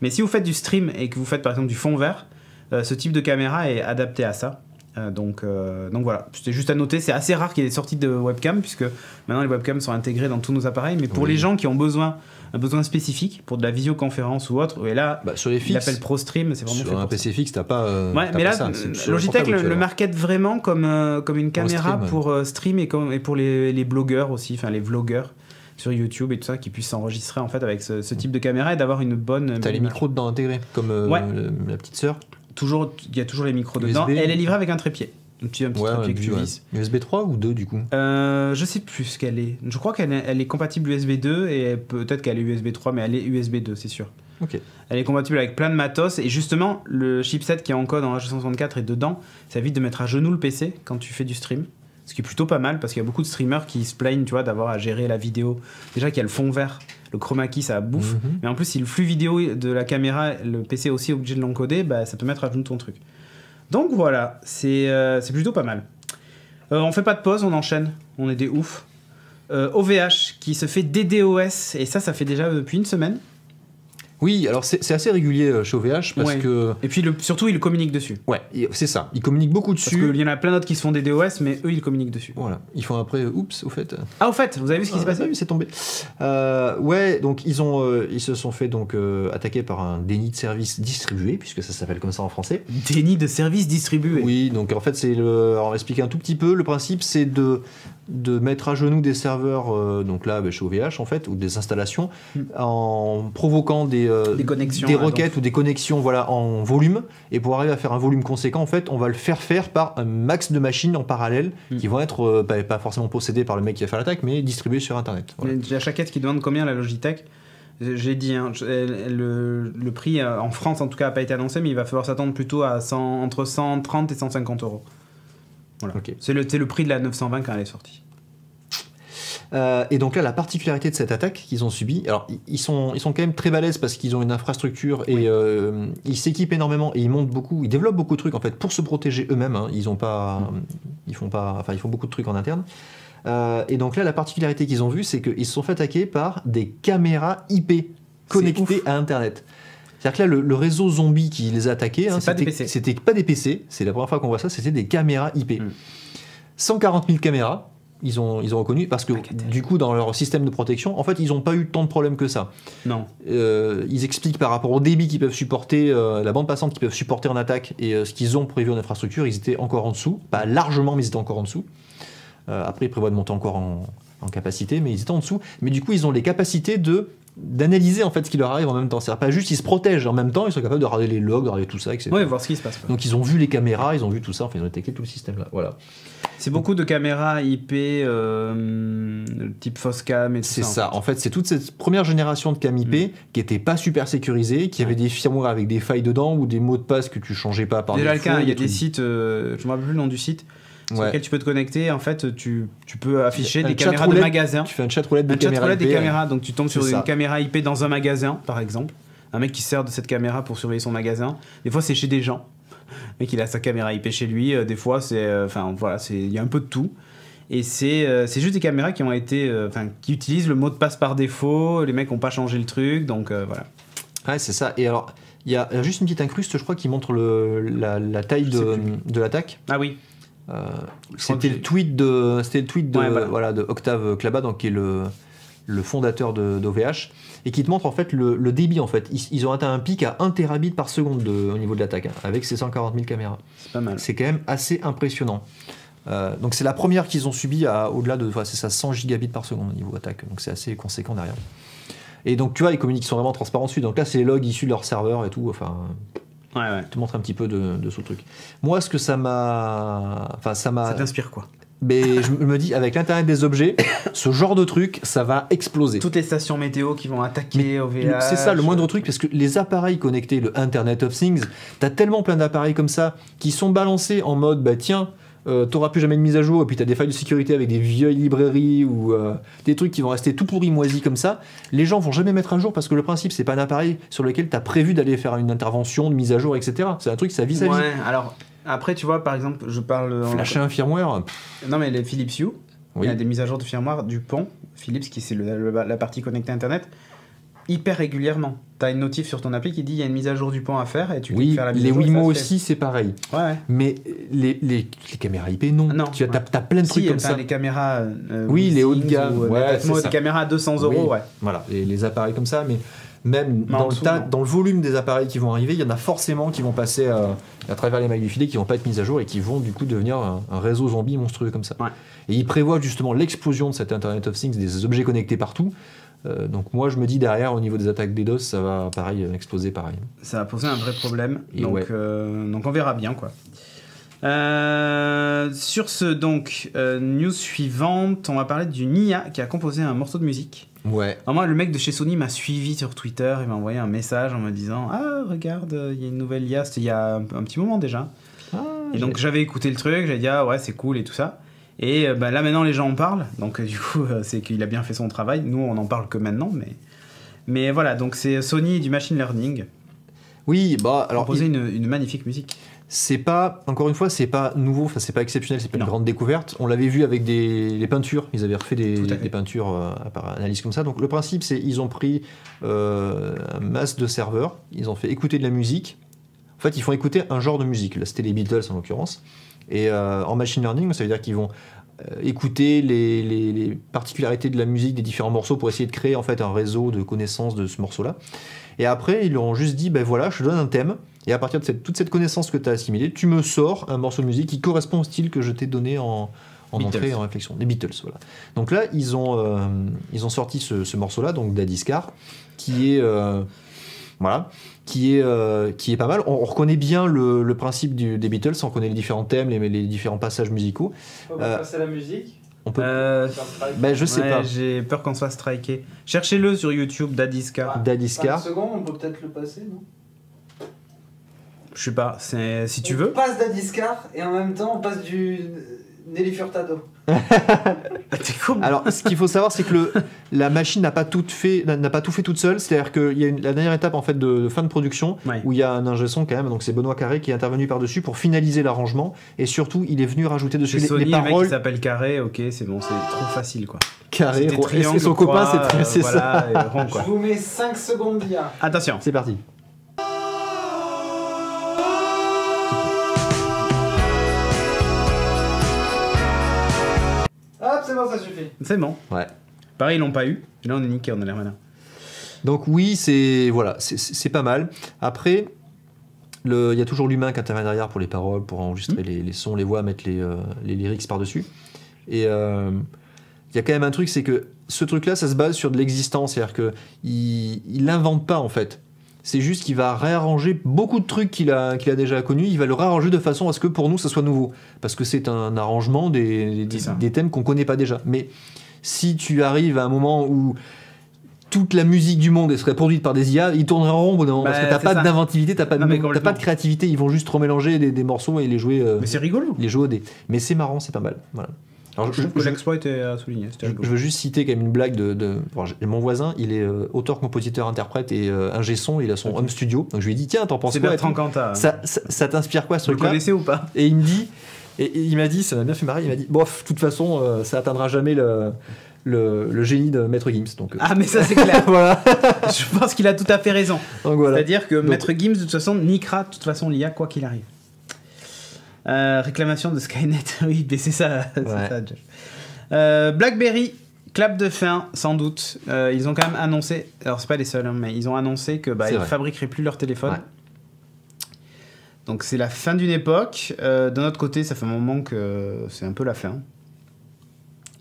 Mais si vous faites du stream et que vous faites par exemple du fond vert, ce type de caméra est adapté à ça. Donc voilà, c'était juste à noter, c'est assez rare qu'il y ait des sorties de webcam, puisque maintenant les webcams sont intégrées dans tous nos appareils, mais pour les gens qui ont un besoin spécifique, pour de la visioconférence ou autre, et là, sur les fixes, l'appel Pro Stream, c'est vraiment fait sur un pour PC fixe, t'as pas. ouais, mais là, Logitech le market vraiment comme une caméra stream, pour stream et pour les blogueurs aussi, enfin les vlogueurs sur YouTube et tout ça, qui puissent s'enregistrer en fait avec ce type de caméra et d'avoir une bonne. T'as les micros dedans intégrés, comme Ouais. la petite sœur. Il y a toujours les micros dedans. USB. Et elle est livrée avec un trépied. Un petit Ouais, trépied que tu visses. USB 3 ou 2 du coup? Je sais plus ce qu'elle est. Je crois qu'elle est compatible USB 2 et peut-être qu'elle est USB 3, mais elle est USB 2, c'est sûr. Ok. Elle est compatible avec plein de matos et justement, le chipset qui est en code en H264 est dedans. Ça évite de mettre à genoux le PC quand tu fais du stream. Ce qui est plutôt pas mal parce qu'il y a beaucoup de streamers qui se plaignent, tu vois, d'avoir à gérer la vidéo. Déjà qu'il y a le fond vert, le chroma key, ça bouffe. Mais en plus, si le flux vidéo de la caméra, le PC est aussi obligé de l'encoder, bah, ça peut mettre à genoux ton truc. Donc voilà, c'est plutôt pas mal. On fait pas de pause, on enchaîne. On est des oufs. OVH qui se fait DDoS et ça fait déjà depuis une semaine. Oui, alors c'est assez régulier chez OVH parce que... Et puis surtout, ils communiquent dessus. Ouais, c'est ça. Ils communiquent beaucoup dessus. Parce qu'il y en a plein d'autres qui se font des DOS, mais eux, ils communiquent dessus. Voilà. Ils font après, oups, au fait. Ah, au fait, vous avez vu ce qui s'est passé? Oui, c'est tombé. Ouais, donc ils se sont fait donc attaquer par un déni de service distribué, puisque ça s'appelle comme ça en français. Déni de service distribué. Oui, donc en fait, alors, on va expliquer un tout petit peu. Le principe, c'est de mettre à genoux des serveurs, donc là, chez OVH, en fait, ou des installations, en provoquant des connexions, des requêtes ou des connexions voilà, en volume, et pour arriver à faire un volume conséquent, en fait, on va le faire par un max de machines en parallèle qui vont être pas forcément possédées par le mec qui va faire l'attaque, mais distribuées sur Internet. Voilà. Il y a Chaquette qui demande combien la Logitech. J'ai dit, hein, le prix en France en tout cas n'a pas été annoncé, mais il va falloir s'attendre plutôt à entre 130 et 150 euros. Voilà. Okay. C'est le prix de la 920 quand elle est sortie. Et donc là, la particularité de cette attaque qu'ils ont subie, alors ils sont quand même très balèzes parce qu'ils ont une infrastructure et ils s'équipent énormément et ils développent beaucoup de trucs en fait pour se protéger eux-mêmes. Hein. Ils font beaucoup de trucs en interne. Et donc là, la particularité qu'ils ont vue, c'est qu'ils se sont fait attaquer par des caméras IP connectées à Internet. C'est-à-dire que là, le réseau zombie qui les a attaqués, c'était pas des PC, c'est la première fois qu'on voit ça, c'était des caméras IP. 140 000 caméras. Ils ont reconnu parce que du coup dans leur système de protection en fait ils n'ont pas eu tant de problèmes que ça. Non. Ils expliquent par rapport au débit qu'ils peuvent supporter, la bande passante qu'ils peuvent supporter en attaque et ce qu'ils ont prévu en infrastructure, ils étaient encore en dessous, pas largement mais ils étaient encore en dessous. Après ils prévoient de monter encore en capacité mais ils étaient en dessous. Mais du coup ils ont les capacités d'analyser en fait ce qui leur arrive en même temps. C'est pas juste ils se protègent en même temps, ils sont capables de regarder les logs, de regarder tout ça, etc. Oui, voir ce qui se passe. Donc ils ont vu les caméras, ils ont vu tout ça, enfin ils ont détecté tout le système là. Voilà. C'est beaucoup de caméras IP type Foscam et tout ça. C'est ça. En fait, c'est toute cette première génération de cam IP qui était pas super sécurisée, qui avait des firmware avec des failles dedans ou des mots de passe que tu changeais pas par déjà défaut. Déjà, il y a des sites, je me rappelle plus le nom du site, sur lequel tu peux te connecter. En fait, tu peux afficher des caméras de magasin. Tu fais un chat roulette des caméras IP. Des caméras. Donc tu tombes sur une caméra IP dans un magasin, par exemple. Un mec qui sert de cette caméra pour surveiller son magasin. Des fois, c'est chez des gens. Le mec, il a sa caméra IP chez lui. Des fois, il y a un peu de tout. Et c'est juste des caméras qui ont été, qui utilisent le mot de passe par défaut. Les mecs n'ont pas changé le truc, donc voilà. Ouais, c'est ça. Et alors, il y a juste une petite incruste, je crois, qui montre la taille de l'attaque. Ah oui. C'était le tweet de Octave Klaba, donc qui est le fondateur d'OVH, et qui te montre en fait le débit en fait. Ils ont atteint un pic à 1 terabit par seconde au niveau de l'attaque, avec ces 140 000 caméras. C'est pas mal. C'est quand même assez impressionnant. Donc c'est la première qu'ils ont subie au-delà de 100 gigabits par seconde au niveau attaque, donc c'est assez conséquent derrière. Et donc tu vois, ils sont vraiment transparents dessus. Donc là, c'est les logs issus de leur serveur et tout. Enfin, te montre un petit peu de ce truc. Moi, ce que ça t'inspire quoi? Mais je me dis, avec l'Internet des objets, ce genre de truc, ça va exploser. Toutes les stations météo qui vont attaquer OVH. C'est ça, le moindre truc, parce que les appareils connectés, le Internet of Things, t'as tellement plein d'appareils comme ça qui sont balancés en mode, t'auras plus jamais de mise à jour, et puis t'as des failles de sécurité avec des vieilles librairies ou des trucs qui vont rester tout pourris moisis comme ça. Les gens vont jamais mettre à jour parce que le principe, c'est pas un appareil sur lequel t'as prévu d'aller faire une intervention de mise à jour, etc. C'est un truc, ça vit sa vie. Ouais, alors. Après, tu vois, par exemple, je parle... Flasher un firmware. Non, mais les Philips Hue, oui. Il y a des mises à jour de firmware du pont, Philips, qui c'est la partie connectée Internet, hyper régulièrement. Tu as une notif sur ton appli qui dit il y a une mise à jour du pont à faire et tu cliques faire la mise à jour. Oui, les Wimo aussi, c'est pareil. Ouais. Mais les caméras IP, non. Tu as plein de trucs comme ça. Les caméras... les haut de gamme. Des caméras à 200 euros, ouais. Voilà, les appareils comme ça, mais... Même dans le volume des appareils qui vont arriver, il y en a forcément qui vont passer à travers les mailles du filet, qui vont pas être mises à jour et qui vont du coup devenir un réseau zombie monstrueux comme ça. Ouais. Et ils prévoient justement l'explosion de cet Internet of Things, des objets connectés partout. Donc moi je me dis derrière au niveau des attaques DDoS, ça va pareil exploser pareil. Ça va poser un vrai problème. Donc on verra bien quoi. Sur ce, donc, news suivante, on va parler d'une IA qui a composé un morceau de musique. Ouais. Alors moi, le mec de chez Sony m'a suivi sur Twitter, il m'a envoyé un message en me disant « Ah, regarde, il y a une nouvelle IA », c'était il y a un petit moment déjà. Et donc j'avais écouté le truc, j'avais dit « Ah ouais, c'est cool et tout ça ». Et bah, là maintenant les gens en parlent, donc du coup c'est qu'il a bien fait son travail. Nous on en parle que maintenant, mais voilà, donc c'est Sony et du machine learning. Oui, bah alors composer une magnifique musique. C'est pas, encore une fois, c'est pas nouveau, enfin c'est pas exceptionnel, c'est pas une grande découverte. On l'avait vu avec les peintures, ils avaient refait des peintures par analyse comme ça. Donc le principe c'est ils ont pris un masse de serveurs, ils ont fait écouter de la musique. En fait ils font écouter un genre de musique, là c'était les Beatles en l'occurrence. Et en machine learning ça veut dire qu'ils vont écouter les particularités de la musique des différents morceaux pour essayer de créer en fait un réseau de connaissances de ce morceau-là. Et après ils leur ont juste dit ben voilà, je te donne un thème. Et à partir de toute cette connaissance que tu as assimilée, tu me sors un morceau de musique qui correspond au style que je t'ai donné en entrée et en réflexion. Les Beatles, voilà. Donc là, ils ont sorti ce morceau-là, donc Dadiscar, qui est pas mal. On reconnaît bien le principe des Beatles, on connaît les différents thèmes, les différents passages musicaux. On va passer à la musique. On peut. Ben je sais pas. J'ai peur qu'on se fasse striker. Cherchez-le sur YouTube, Dadiscar. Dadiscar. 5 secondes, on peut peut-être le passer, non? Je sais pas, si tu on veux. passe Dadiscar et en même temps on passe du Nelly Furtado. T'es con. Alors, ce qu'il faut savoir, c'est que la machine n'a pas tout fait toute seule. C'est-à-dire qu'il y a la dernière étape en fait de fin de production où il y a un ingé son quand même. Donc c'est Benoît Carré qui est intervenu par dessus pour finaliser l'arrangement et surtout il est venu rajouter dessus les paroles. Le mec qui s'appelle Carré, ok, c'est bon, c'est trop facile quoi. Carré, et son copain, c'est voilà, ça. Rond, quoi. Je vous mets 5 secondes d'IA. Attention, c'est parti. Hop, c'est bon, ça suffit. C'est bon. Ouais. Pareil, ils l'ont pas eu. Là, on est niqué, on a l'air malin. Donc oui, c'est pas mal. Après, il y a toujours l'humain qui intervient derrière pour les paroles, pour enregistrer les sons, les voix, mettre les lyrics par-dessus. Et il y a quand même un truc, c'est que ce truc-là, ça se base sur de l'existence. C'est-à-dire qu'il l'invente pas, en fait. C'est juste qu'il va réarranger beaucoup de trucs qu'il a déjà connus. Il va le réarranger de façon à ce que pour nous, ça soit nouveau. Parce que c'est un arrangement des thèmes qu'on connaît pas déjà. Mais si tu arrives à un moment où toute la musique du monde serait produite par des IA, ils tourneraient en rond au bout d'un moment, parce que t'as pas d'inventivité, t'as pas de créativité. Ils vont juste remélanger des morceaux et les jouer. Mais c'est rigolo. Les jouer au dé. Mais c'est marrant, c'est pas mal. Voilà. Alors, je trouve que l'exploit était à souligner. Je veux juste citer quand même une blague mon voisin, il est auteur, compositeur, interprète et ingé son, il a son home studio. Donc je lui ai dit tiens, t'en penses quoi? C'est Bertrand Cantat. Ça t'inspire quoi ce truc-là? Vous connaissez ou pas? Et il me dit, et il m'a dit, ça m'a bien fait marrer, il m'a dit bof, de toute façon, ça atteindra jamais le génie de Maître Gims. Donc, ah mais ça c'est clair. Voilà. Je pense qu'il a tout à fait raison. Voilà. C'est-à-dire que Maître Gims de toute façon niquera de toute façon l'IA quoi qu'il arrive. Réclamation de Skynet, oui, mais c'est ça, ça Jeff. BlackBerry, clap de fin, sans doute. Ils ont quand même annoncé, alors c'est pas les seuls, hein, mais ils ont annoncé que ils fabriqueraient plus leur téléphone. Ouais. Donc c'est la fin d'une époque. D'un autre côté, ça fait un moment que c'est un peu la fin.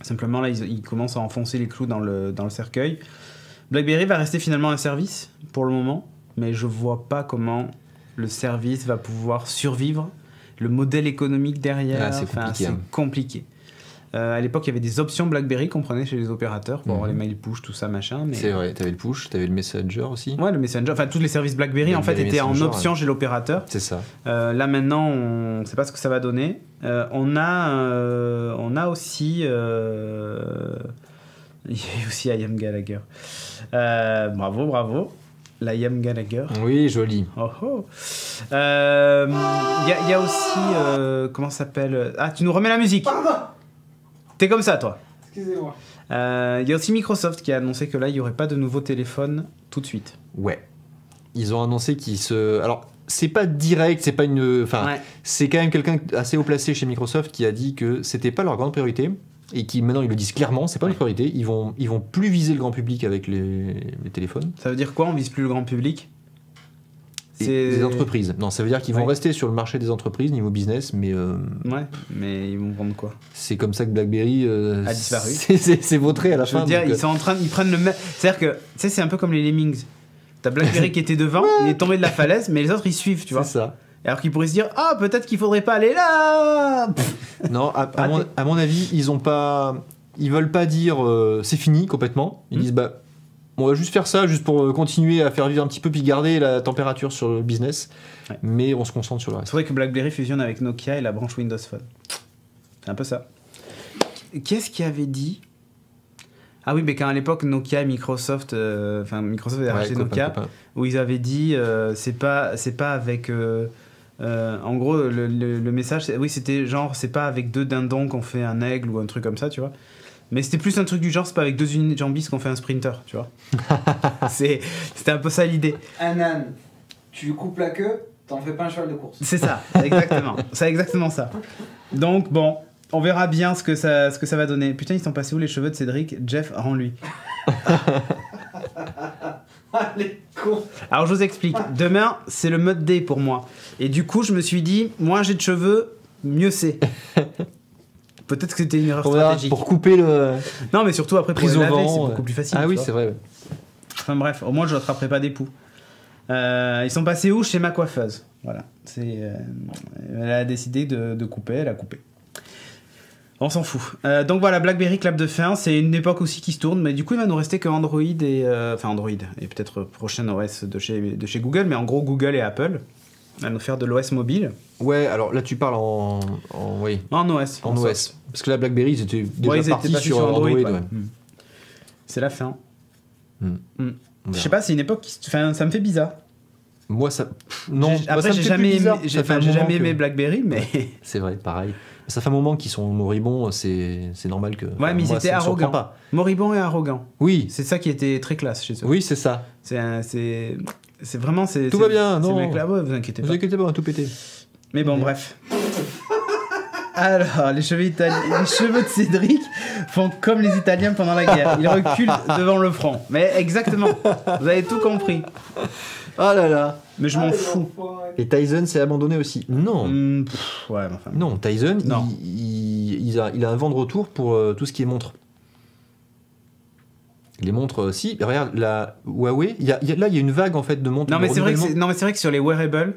Simplement là, ils commencent à enfoncer les clous dans le cercueil. BlackBerry va rester finalement un service pour le moment, mais je vois pas comment le service va pouvoir survivre. Le modèle économique derrière, c'est compliqué. À l'époque, il y avait des options BlackBerry qu'on prenait chez les opérateurs pour avoir les mails push, tout ça, machin. Mais... C'est vrai, t'avais le push, t'avais le Messenger aussi. Ouais, le Messenger, enfin tous les services BlackBerry en fait étaient en option chez l'opérateur. C'est ça. Là maintenant, on ne sait pas ce que ça va donner. On a aussi... Il y a aussi Ian Gallagher. Bravo. La Liam Gallagher. Oui, joli. Il y a aussi... comment ça s'appelle? Ah, tu nous remets la musique. Pardon. T'es comme ça, toi. Excusez-moi. Il y a aussi Microsoft qui a annoncé que là, il n'y aurait pas de nouveau téléphone tout de suite. Ouais. Ils ont annoncé qu'ils se... Alors, c'est pas direct, c'est pas une... Enfin, c'est quand même quelqu'un assez haut placé chez Microsoft qui a dit que c'était pas leur grande priorité. Et qui maintenant ils le disent clairement, c'est pas une priorité, ils vont plus viser le grand public avec les téléphones. Ça veut dire quoi, on vise plus le grand public? C'est des entreprises. Non, ça veut dire qu'ils vont rester sur le marché des entreprises niveau business, mais ouais, mais ils vont vendre quoi? C'est comme ça que BlackBerry a disparu. C'est vautré à la fin. Je veux dire, ils prennent le même. C'est-à-dire que tu sais, c'est un peu comme les Lemmings. T'as BlackBerry qui était devant, il est tombé de la falaise, mais les autres ils suivent, tu vois. C'est ça. Alors qu'ils pourraient se dire, ah, peut-être qu'il faudrait pas aller là. Non, à mon avis, ils veulent pas dire c'est fini complètement. Ils disent bah on va juste faire ça, juste pour continuer à faire vivre un petit peu puis garder la température sur le business, mais on se concentre sur le Il reste. faudrait que BlackBerry fusionne avec Nokia et la branche Windows Phone. C'est un peu ça. Qu'est-ce qui avait dit? Ah oui, mais quand à l'époque Nokia et Microsoft, Microsoft avait racheté Nokia, où ils avaient dit c'est pas avec. En gros, le message, oui, c'était genre c'est pas avec 2 dindons qu'on fait un aigle ou un truc comme ça, tu vois. Mais c'était plus un truc du genre, c'est pas avec 2 unijambistes qu'on fait un sprinter, tu vois. C'était un peu ça l'idée. Un âne, tu lui coupes la queue, t'en fais pas un cheval de course. C'est ça, exactement. C'est exactement ça. Donc bon, on verra bien ce que ça va donner. Putain, ils sont passés où les cheveux de Cédric? Jeff, rends-lui. Allez, con. Alors je vous explique. Demain, c'est le mode day pour moi. Et du coup, je me suis dit, moins j'ai de cheveux, mieux c'est. Peut-être que c'était une erreur stratégique. Pour couper le... Non, mais surtout après, pour prise les au laver, vent, c'est beaucoup plus facile. Ah oui, tu vois. c'est vrai. Ouais. Enfin bref, au moins je n'attraperai pas des poux. Ils sont passés où? Chez ma coiffeuse. Voilà. Elle a décidé de couper, elle a coupé. On s'en fout. Donc voilà, BlackBerry clap de fin. C'est une époque aussi qui se tourne, mais du coup il va nous rester que Android et Android et peut-être prochain OS de chez Google, mais en gros Google et Apple à nous faire de l'OS mobile. Ouais, alors là tu parles en oui. En OS. En OS. Parce que la BlackBerry ils étaient déjà ils étaient partis passés sur Android. Ouais. C'est la fin. On Je sais pas, c'est une époque ça me fait bizarre. Moi ça non. Après j'ai jamais aimé BlackBerry, mais c'est vrai, pareil. Ça fait un moment qu'ils sont moribonds, c'est normal que. Ouais, mais ils étaient arrogants. Moribonds et arrogants. Oui. C'est ça qui était très classe chez eux. Oui, c'est ça. C'est vraiment. Tout va bien, non. Là, ouais, vous inquiétez pas. Vous inquiétez pas, on va tout péter. Mais bon, bref. Alors, les cheveux de Cédric font comme les Italiens pendant la guerre. Ils reculent devant le front. Mais exactement. Vous avez tout compris. Oh là là. Mais je m'en fous. Et Tyson s'est abandonné aussi. Non. Ouais, enfin. Non, Tyson, non. Il a un vent de retour pour tout ce qui est montre. Les montres, si. Regarde, la Huawei, là, il y a une vague en fait de montres. Non, mais c'est vrai que sur les wearables,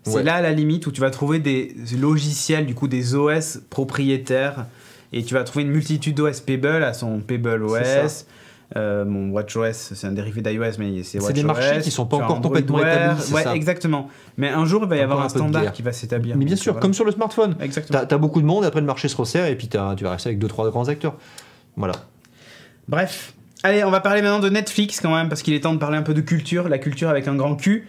c'est là à la limite où tu vas trouver des logiciels, du coup des OS propriétaires, et tu vas trouver une multitude d'OS. Pebble a son Pebble OS. Mon WatchOS, c'est un dérivé d'iOS, mais c'est WatchOS. C'est des marchés qui sont pas encore complètement établis. Ouais, exactement. Mais un jour, il va y avoir un standard qui va s'établir. Mais bien sûr, comme sur le smartphone. Exactement. T'as beaucoup de monde, après le marché se resserre, et puis tu vas rester avec 2-3 grands acteurs. Voilà. Bref. Allez, on va parler maintenant de Netflix quand même, parce qu'il est temps de parler un peu de culture, la culture avec un grand Q.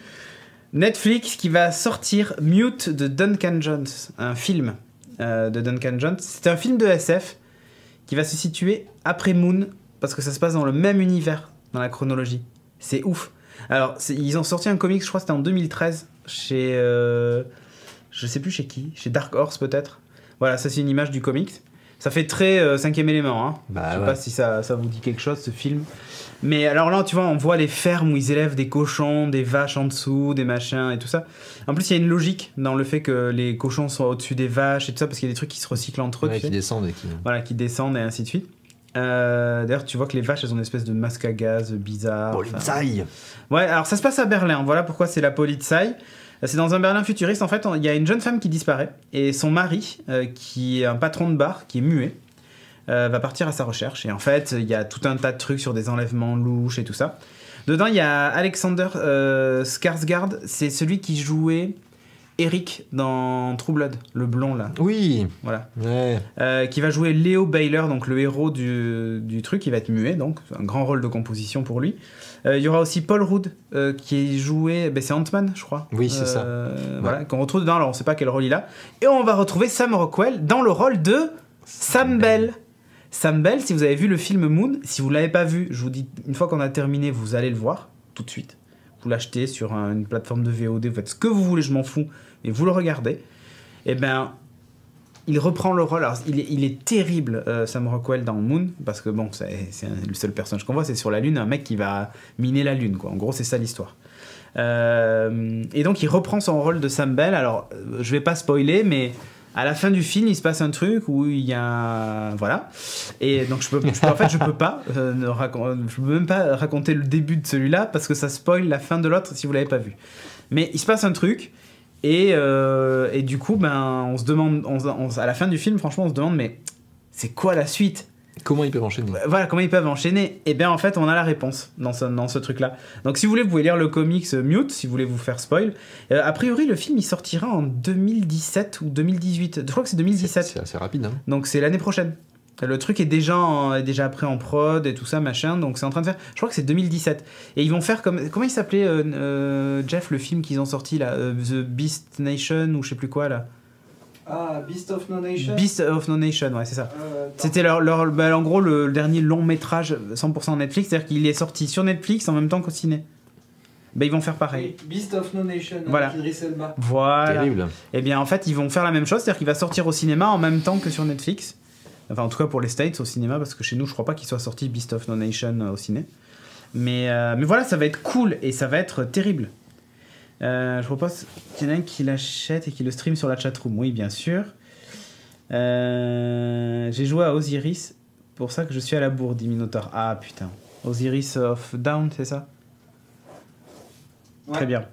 Netflix qui va sortir Mute de Duncan Jones, un film de Duncan Jones. C'est un film de SF qui va se situer après Moon, parce que ça se passe dans le même univers, dans la chronologie. C'est ouf. Alors, ils ont sorti un comics, je crois que c'était en 2013, chez... je sais plus chez qui, chez Dark Horse peut-être. Voilà, ça c'est une image du comics. Ça fait très 5e élément, hein. Bah, je sais pas si ça vous dit quelque chose, ce film. Mais alors là, tu vois, on voit les fermes où ils élèvent des cochons, des vaches en dessous, des machins et tout ça. En plus, il y a une logique dans le fait que les cochons soient au-dessus des vaches et tout ça, parce qu'il y a des trucs qui se recyclent entre eux. Ouais, qui descendent et qui... Voilà, qui descendent et ainsi de suite. D'ailleurs, tu vois que les vaches, elles ont une espèce de masque à gaz bizarre. Polizei. Ouais, alors ça se passe à Berlin. Voilà pourquoi c'est la Polizei. C'est dans un Berlin futuriste. En fait, il y a une jeune femme qui disparaît et son mari, qui est un patron de bar, qui est muet, va partir à sa recherche. Et en fait, il y a tout un tas de trucs sur des enlèvements louches et tout ça. Dedans, il y a Alexander Skarsgård. C'est celui qui jouait Eric dans True Blood, le blond là. Oui. Voilà. Ouais. Qui va jouer Leo Baylor, donc le héros du truc. Il va être muet, donc un grand rôle de composition pour lui. Il y aura aussi Paul Rudd qui jouait, c'est Ant-Man, je crois. Oui, c'est ça. Voilà, qu'on retrouve dedans. Alors on sait pas quel rôle il a. Et on va retrouver Sam Rockwell dans le rôle de Sam Bell. Sam Bell, si vous avez vu le film Moon, si vous l'avez pas vu, je vous dis, une fois qu'on a terminé, vous allez le voir tout de suite. Vous l'achetez sur une plateforme de VOD, vous faites ce que vous voulez, je m'en fous, et vous le regardez. Et ben, il reprend le rôle. Alors, il est terrible, Sam Rockwell dans Moon, parce que bon, c'est le seul personnage qu'on voit, c'est sur la Lune, un mec qui va miner la Lune, quoi. En gros, c'est ça l'histoire. Et donc, il reprend son rôle de Sam Bell. Alors, je vais pas spoiler, mais à la fin du film, il se passe un truc où il y a... Voilà. Et donc, je peux pas je peux même pas raconter le début de celui-là, parce que ça spoil la fin de l'autre si vous l'avez pas vu. Mais il se passe un truc, Et du coup, ben, on se demande, à la fin du film, franchement, on se demande, mais c'est quoi la suite ? Comment ils peuvent enchaîner ? Voilà, comment ils peuvent enchaîner ? Et bien en fait, on a la réponse dans ce truc-là. Donc si vous voulez, vous pouvez lire le comics Mute, si vous voulez vous faire spoil. A priori, le film, il sortira en 2017 ou 2018. Je crois que c'est 2017. C'est assez rapide, hein. Donc c'est l'année prochaine. Le truc est déjà prêt en prod et tout ça, machin. Donc c'est en train de faire... Je crois que c'est 2017. Et ils vont faire comme... Comment il s'appelait, Jeff, le film qu'ils ont sorti, là The Beast Nation, ou je sais plus quoi, là. Ah, Beast of No Nation. Beast of No Nation, ouais, c'est ça. C'était en gros le dernier long métrage 100% Netflix, c'est-à-dire qu'il est sorti sur Netflix en même temps qu'au ciné. Ben, ils vont faire pareil. Oui, Beast of No Nation, voilà. avec Idris Elba. Voilà. Terrible. Et bien en fait, ils vont faire la même chose, c'est-à-dire qu'il va sortir au cinéma en même temps que sur Netflix. Enfin, en tout cas pour les States au cinéma, parce que chez nous, je crois pas qu'il soit sorti Beast of No Nation au ciné. Mais voilà, ça va être cool et ça va être terrible. Je propose qu'il y en a un qui l'achète et qui le stream sur la chatroom. Oui, bien sûr. J'ai joué à Osiris, pour ça que je suis à la bourre, dit Minotaur. Ah putain. Osiris of Down, c'est ça ? Ouais. Très bien.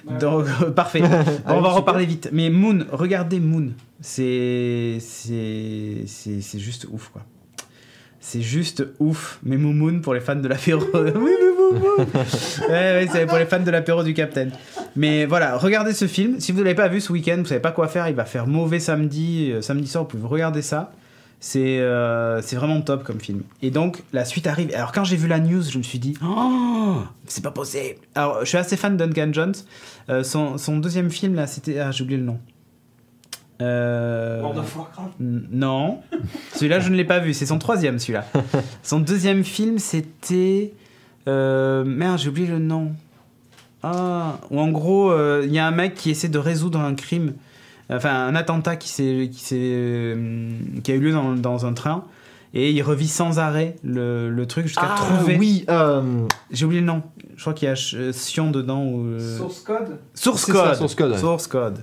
Ouais. Donc, parfait. Bon, on va reparler vite. Mais Moon, regardez Moon. C'est juste ouf, quoi. C'est juste ouf. Mais Moon pour les fans de l'apéro. Oui, mais Moon. Ouais, c'est pour les fans de l'apéro du Captain. Mais voilà, regardez ce film. Si vous ne l'avez pas vu ce week-end, vous savez pas quoi faire. Il va faire mauvais samedi. Samedi soir, vous pouvez regarder ça. C'est vraiment top comme film. Et donc, la suite arrive. Alors, quand j'ai vu la news, je me suis dit, oh, c'est pas possible. Alors, je suis assez fan de Duncan Jones. Son deuxième film, là, c'était... Ah, j'ai oublié le nom. World of Warcraft. Non. Celui-là, je ne l'ai pas vu. C'est son troisième, celui-là. Son deuxième film, c'était... Merde, j'ai oublié le nom. Ah, où en gros, il y a un mec qui essaie de résoudre un crime. Enfin, un attentat qui a eu lieu dans un train. Et il revit sans arrêt le truc jusqu'à trouver... oui, J'ai oublié le nom. Je crois qu'il y a Sion dedans. Ou... Source Code. Source C'est Code. ça, Source Code, ouais. Source Code.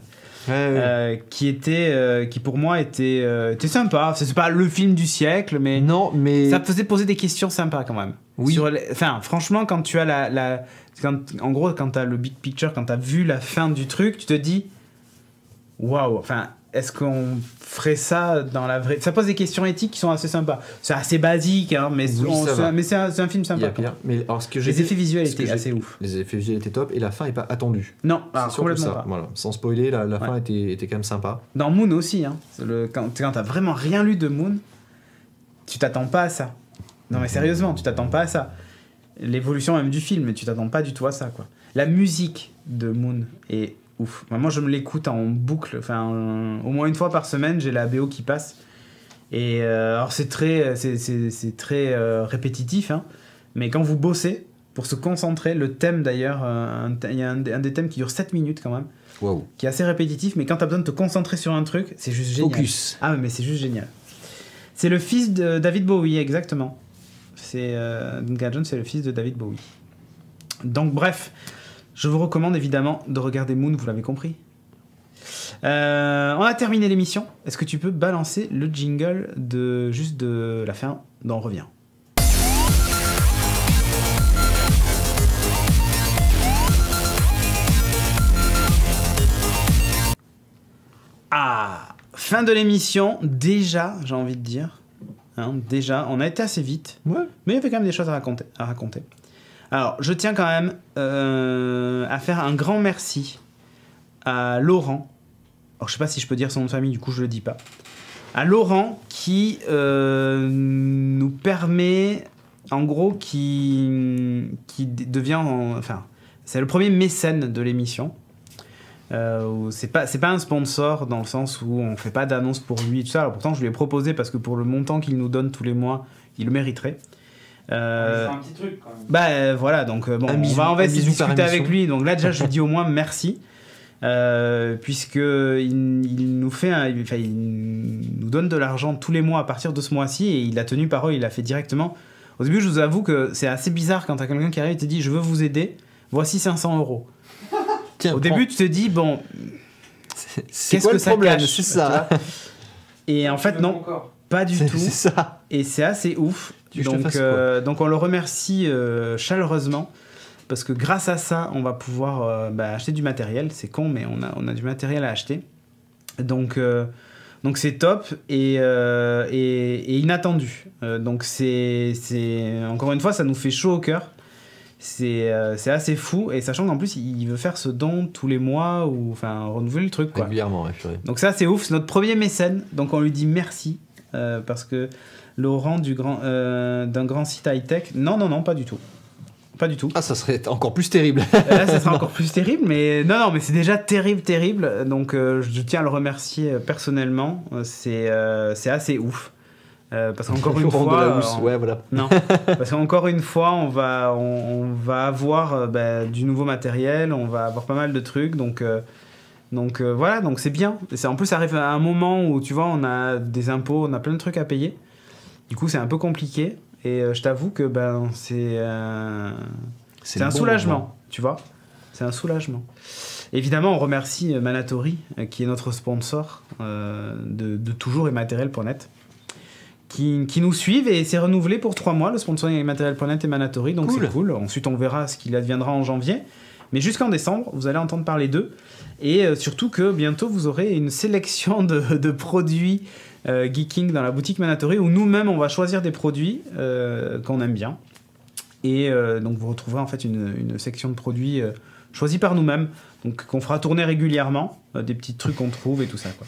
Ouais. Qui pour moi était sympa. C'est pas le film du siècle, mais Non, mais... ça faisait poser des questions sympas quand même. Oui. Enfin, franchement, quand tu as en gros, quand t'as le big picture, quand t'as vu la fin du truc, tu te dis, waouh. Enfin, est-ce qu'on ferait ça dans la vraie... Ça pose des questions éthiques qui sont assez sympas. C'est assez basique, hein, mais Oui, c'est un film Il y sympa. a pire. Mais alors, ce que j'ai Les effets visuels ce que étaient j'ai- assez ouf. Les effets visuels étaient top et la fin est pas attendue. Non, C'est alors, surtout complètement ça. pas. Voilà. Sans spoiler, la fin était quand même sympa. Dans Moon aussi, hein. Quand t'as vraiment rien lu de Moon, tu t'attends pas à ça. Non mais sérieusement, tu t'attends pas à ça. L'évolution même du film, mais tu t'attends pas du tout à ça, quoi. La musique de Moon est ouf. Moi, je me l'écoute en boucle. Enfin, au moins une fois par semaine, j'ai la BO qui passe. Et alors c'est très répétitif, hein. Mais quand vous bossez, pour se concentrer, le thème d'ailleurs, il y a un des thèmes qui dure 7 minutes quand même, Waouh. qui est assez répétitif, mais quand t'as besoin de te concentrer sur un truc, c'est juste génial. Focus. Ah mais c'est juste génial. C'est le fils de David Bowie, exactement. C'est Duncan Jones, c'est le fils de David Bowie. Donc bref, je vous recommande évidemment de regarder Moon, vous l'avez compris. On a terminé l'émission. Est-ce que tu peux balancer le jingle de la fin d'On revient? Ah, fin de l'émission, déjà, j'ai envie de dire. Hein, déjà, on a été assez vite, Ouais. mais il y avait quand même des choses à raconter. Alors, je tiens quand même à faire un grand merci à Laurent. Alors, je sais pas si je peux dire son nom de famille, du coup, je le dis pas. À Laurent qui nous permet, en gros, qui devient, enfin, c'est le premier mécène de l'émission. C'est pas un sponsor dans le sens où on fait pas d'annonce pour lui et tout ça. Alors pourtant je lui ai proposé parce que pour le montant qu'il nous donne tous les mois, il le mériterait. C'est un petit truc quand même. Bah voilà, donc bon, Un bisou, on va un essayer de bisou par discuter émission. avec lui. Donc là déjà je lui dis au moins merci, puisque il nous donne de l'argent tous les mois à partir de ce mois-ci et il a tenu parole, il l'a fait directement. Au début je vous avoue que c'est assez bizarre quand t'as quelqu'un qui arrive et te dit je veux vous aider, voici 500 €. Tiens, Au début tu te dis bon, c'est qu'est-ce quoi que le ça problème? cache, C'est ça. tu vois. Et en fait non, Encore. pas du tout. C'est ça. Et c'est assez ouf. Tu veux que je te fasse Donc on le remercie chaleureusement parce que grâce à ça, on va pouvoir acheter du matériel. C'est con, mais on a du matériel à acheter. Donc c'est top et inattendu. Donc c'est encore une fois, ça nous fait chaud au cœur. C'est assez fou, et sachant qu'en plus il veut faire ce don tous les mois, ou enfin renouveler le truc quoi. Régulièrement, ouais, purée. Donc ça c'est ouf, c'est notre premier mécène, donc on lui dit merci, parce que Laurent d'un grand site high-tech, non pas du tout. Pas du tout. Ah, ça serait encore plus terrible. Là ça serait encore plus terrible, mais non mais c'est déjà terrible, donc je tiens à le remercier personnellement, c'est assez ouf. Parce qu'encore une fois, ouais, voilà. Non, parce qu'encore une fois, on va avoir du nouveau matériel, on va avoir pas mal de trucs, donc voilà, donc c'est bien. En plus, ça arrive à un moment où tu vois, on a des impôts, on a plein de trucs à payer. Du coup, c'est un peu compliqué, et je t'avoue que c'est un soulagement, moment. Tu vois, c'est un soulagement. Évidemment, on remercie Manatori, qui est notre sponsor de toujours et matériel.net. Qui nous suivent, et c'est renouvelé pour 3 mois le sponsoring avec Matériel.net et Manatori, donc cool. C'est cool. Ensuite on verra ce qu'il adviendra en janvier, mais jusqu'en décembre vous allez entendre parler d'eux, et surtout que bientôt vous aurez une sélection de produits geeking dans la boutique Manatori, où nous-mêmes on va choisir des produits qu'on aime bien, et donc vous retrouverez en fait une section de produits choisis par nous-mêmes, donc qu'on fera tourner régulièrement, des petits trucs qu'on trouve et tout ça quoi.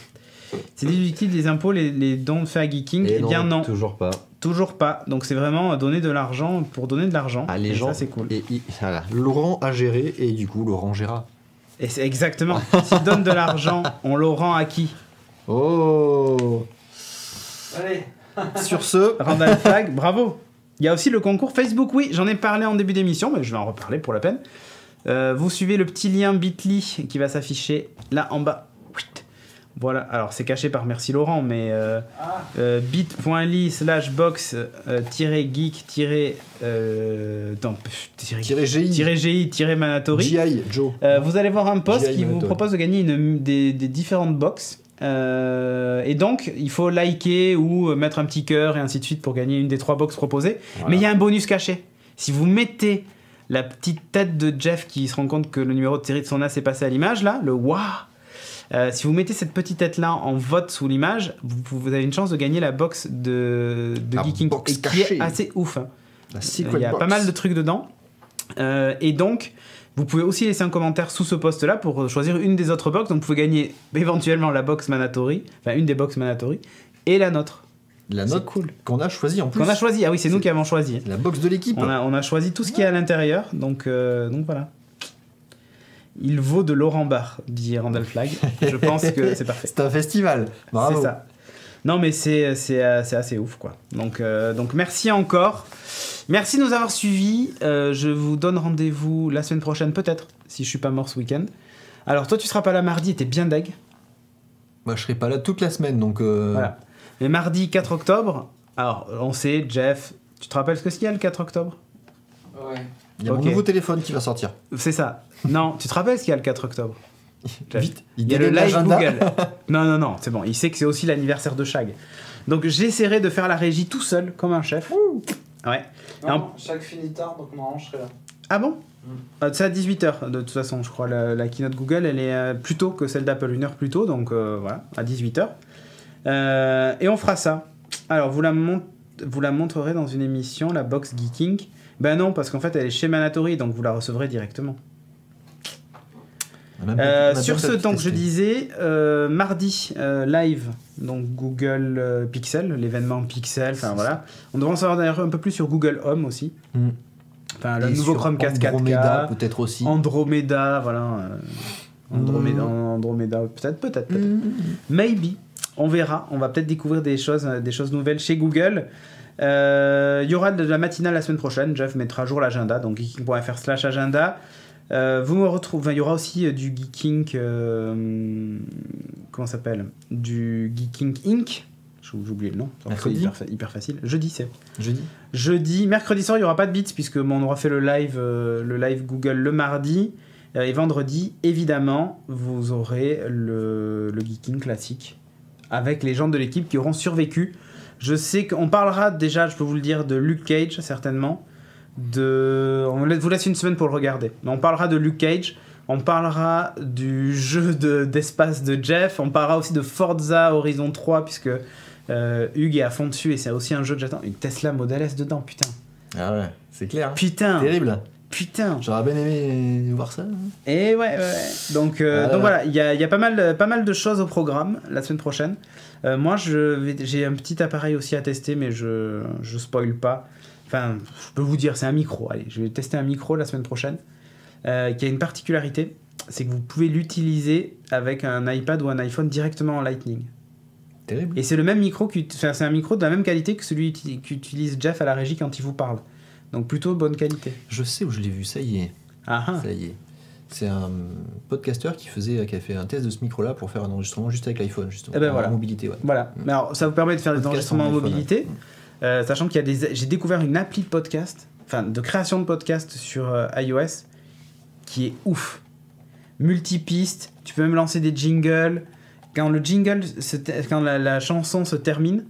C'est déductible des impôts, les dons faits à Geeking? Eh bien non. Toujours pas. Toujours pas. Donc c'est vraiment donner de l'argent pour donner de l'argent. Ah, les gens, ça c'est cool. Voilà. Laurent a géré, et du coup Laurent gérera. Et c'est exactement. S'il donne de l'argent, on le rend à qui? Oh. Allez. Sur ce, Randall Flag, bravo. Il y a aussi le concours Facebook, oui, j'en ai parlé en début d'émission, mais je vais en reparler pour la peine. Vous suivez le petit lien Bitly qui va s'afficher là en bas. Voilà, alors c'est caché par merci Laurent, mais bit.ly/box-box-GI-Manatori. GI, Joe. Vous allez voir un post GI qui vous propose de gagner des différentes box. Et donc, il faut liker ou mettre un petit cœur et ainsi de suite pour gagner une des 3 box proposées. Voilà. Mais il y a un bonus caché. Si vous mettez la petite tête de Jeff qui se rend compte que le numéro de série de son as est passé à l'image, là, le waouh! Si vous mettez cette petite tête-là en vote sous l'image, vous avez une chance de gagner la box de Geeking, et qui est assez ouf. Hein. Il y a pas mal de trucs dedans. Et donc, vous pouvez aussi laisser un commentaire sous ce post-là pour choisir une des autres box. Donc, vous pouvez gagner éventuellement la box Manatori, enfin une des box Manatori, et la nôtre. La note cool. Qu'on a choisi en plus. Qu'on a choisi, ah oui, c'est nous qui avons choisi. La box de l'équipe. On a choisi tout ce qui est à l'intérieur, donc voilà. Il vaut de l'or en barre, dit Randall Flag. Je pense que c'est parfait. C'est un festival. Bravo. C'est ça. Non, mais c'est assez ouf, quoi. Donc merci encore. Merci de nous avoir suivis. Je vous donne rendez-vous la semaine prochaine, peut-être, si je suis pas mort ce week-end. Alors, toi, tu seras pas là mardi, t'es bien deg. Moi, je serai pas là toute la semaine, donc... Voilà. Mais mardi 4 octobre, alors, on sait, Jeff, tu te rappelles ce qu'il y a le 4 octobre? Ouais. Il y a mon nouveau téléphone qui va sortir. C'est ça. Non, tu te rappelles ce qu'il y a le 4 octobre? Vite, il y a le live Google. Non, c'est bon. Il sait que c'est aussi l'anniversaire de Shag. Donc j'essaierai de faire la régie tout seul, comme un chef. Ouais. Non, Shag finit tard, donc normalement je serai là. Ah bon? C'est à 18h, de toute façon, je crois. La keynote Google, elle est plus tôt que celle d'Apple, 1 heure plus tôt, donc voilà, à 18h. Et on fera ça. Alors, vous la montrerez dans une émission, la box Geeking. Ben non, parce qu'en fait, elle est chez Manatori, donc vous la recevrez directement. Sur ce, donc je disais, mardi, live, donc Google Pixel, l'événement Pixel, enfin voilà. On devrait en savoir d'ailleurs un peu plus sur Google Home aussi. Enfin, le nouveau Chromecast 4K. Andromeda, peut-être aussi. Andromeda, voilà. Andromeda, peut-être. Maybe. On verra. On va peut-être découvrir des choses nouvelles chez Google. Il y aura de la matinale la semaine prochaine. Jeff mettra à jour l'agenda, donc geeking.fr/agenda. Vous me retrouvez. Il y aura aussi du Geeking. Comment ça s'appelle? Du Geeking Inc. J'ai oublié le nom. Mercredi. Hyper facile. Jeudi, c'est. Jeudi. Mercredi soir, il n'y aura pas de beats puisque on aura fait le live Google le mardi. Et vendredi, évidemment, vous aurez le Geeking classique avec les gens de l'équipe qui auront survécu. Je sais qu'on parlera déjà, je peux vous le dire, de Luke Cage, certainement. On vous laisse une semaine pour le regarder. Mais on parlera de Luke Cage, on parlera du jeu d'espace de Jeff, on parlera aussi de Forza Horizon 3, puisque Hugues est à fond dessus et c'est aussi un jeu que j'attends. Une Tesla Model S dedans, putain. Ah ouais, c'est clair. Putain. Terrible. Putain. J'aurais bien aimé voir ça. Et ouais. Donc voilà, il y a pas mal de choses au programme la semaine prochaine. Moi, j'ai un petit appareil aussi à tester, mais je spoil pas. Enfin, je peux vous dire, c'est un micro. Allez, je vais tester un micro la semaine prochaine. Qui a une particularité, c'est que vous pouvez l'utiliser avec un iPad ou un iPhone directement en Lightning. Terrible. Et c'est le même micro, c'est un micro de la même qualité que celui qu'utilise Jeff à la régie quand il vous parle. Donc plutôt bonne qualité. Je sais où je l'ai vu, ça y est. Ça y est. C'est un podcasteur qui a fait un test de ce micro-là pour faire un enregistrement juste avec l'iPhone, justement. Et ben voilà. En mobilité, ouais. Voilà. Mais alors, ça vous permet de faire des enregistrements en mobilité, ouais. Sachant qu'il y a j'ai découvert une appli de podcast, enfin de création de podcast sur iOS, qui est ouf. Multipiste, tu peux même lancer des jingles. Quand la chanson se termine,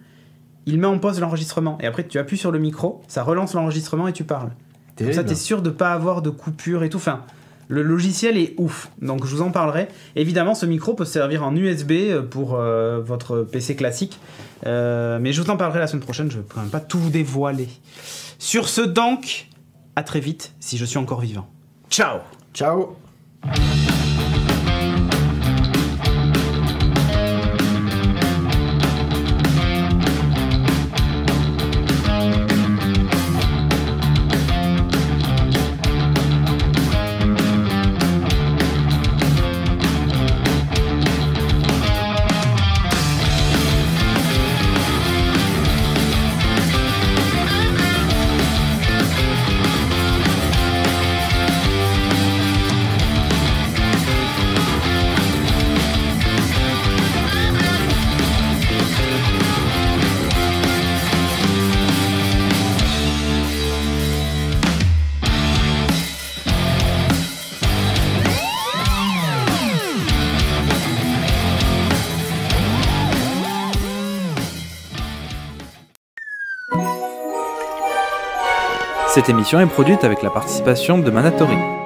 il met en pause l'enregistrement. Et après, tu appuies sur le micro, ça relance l'enregistrement et tu parles. Comme ça, tu es sûr de ne pas avoir de coupure et tout. Enfin, le logiciel est ouf. Donc, je vous en parlerai. Évidemment, ce micro peut servir en USB pour votre PC classique. Mais je vous en parlerai la semaine prochaine. Je ne vais quand même pas tout vous dévoiler. Sur ce, donc, à très vite, si je suis encore vivant. Ciao! Ciao. Cette émission est produite avec la participation de Manatori.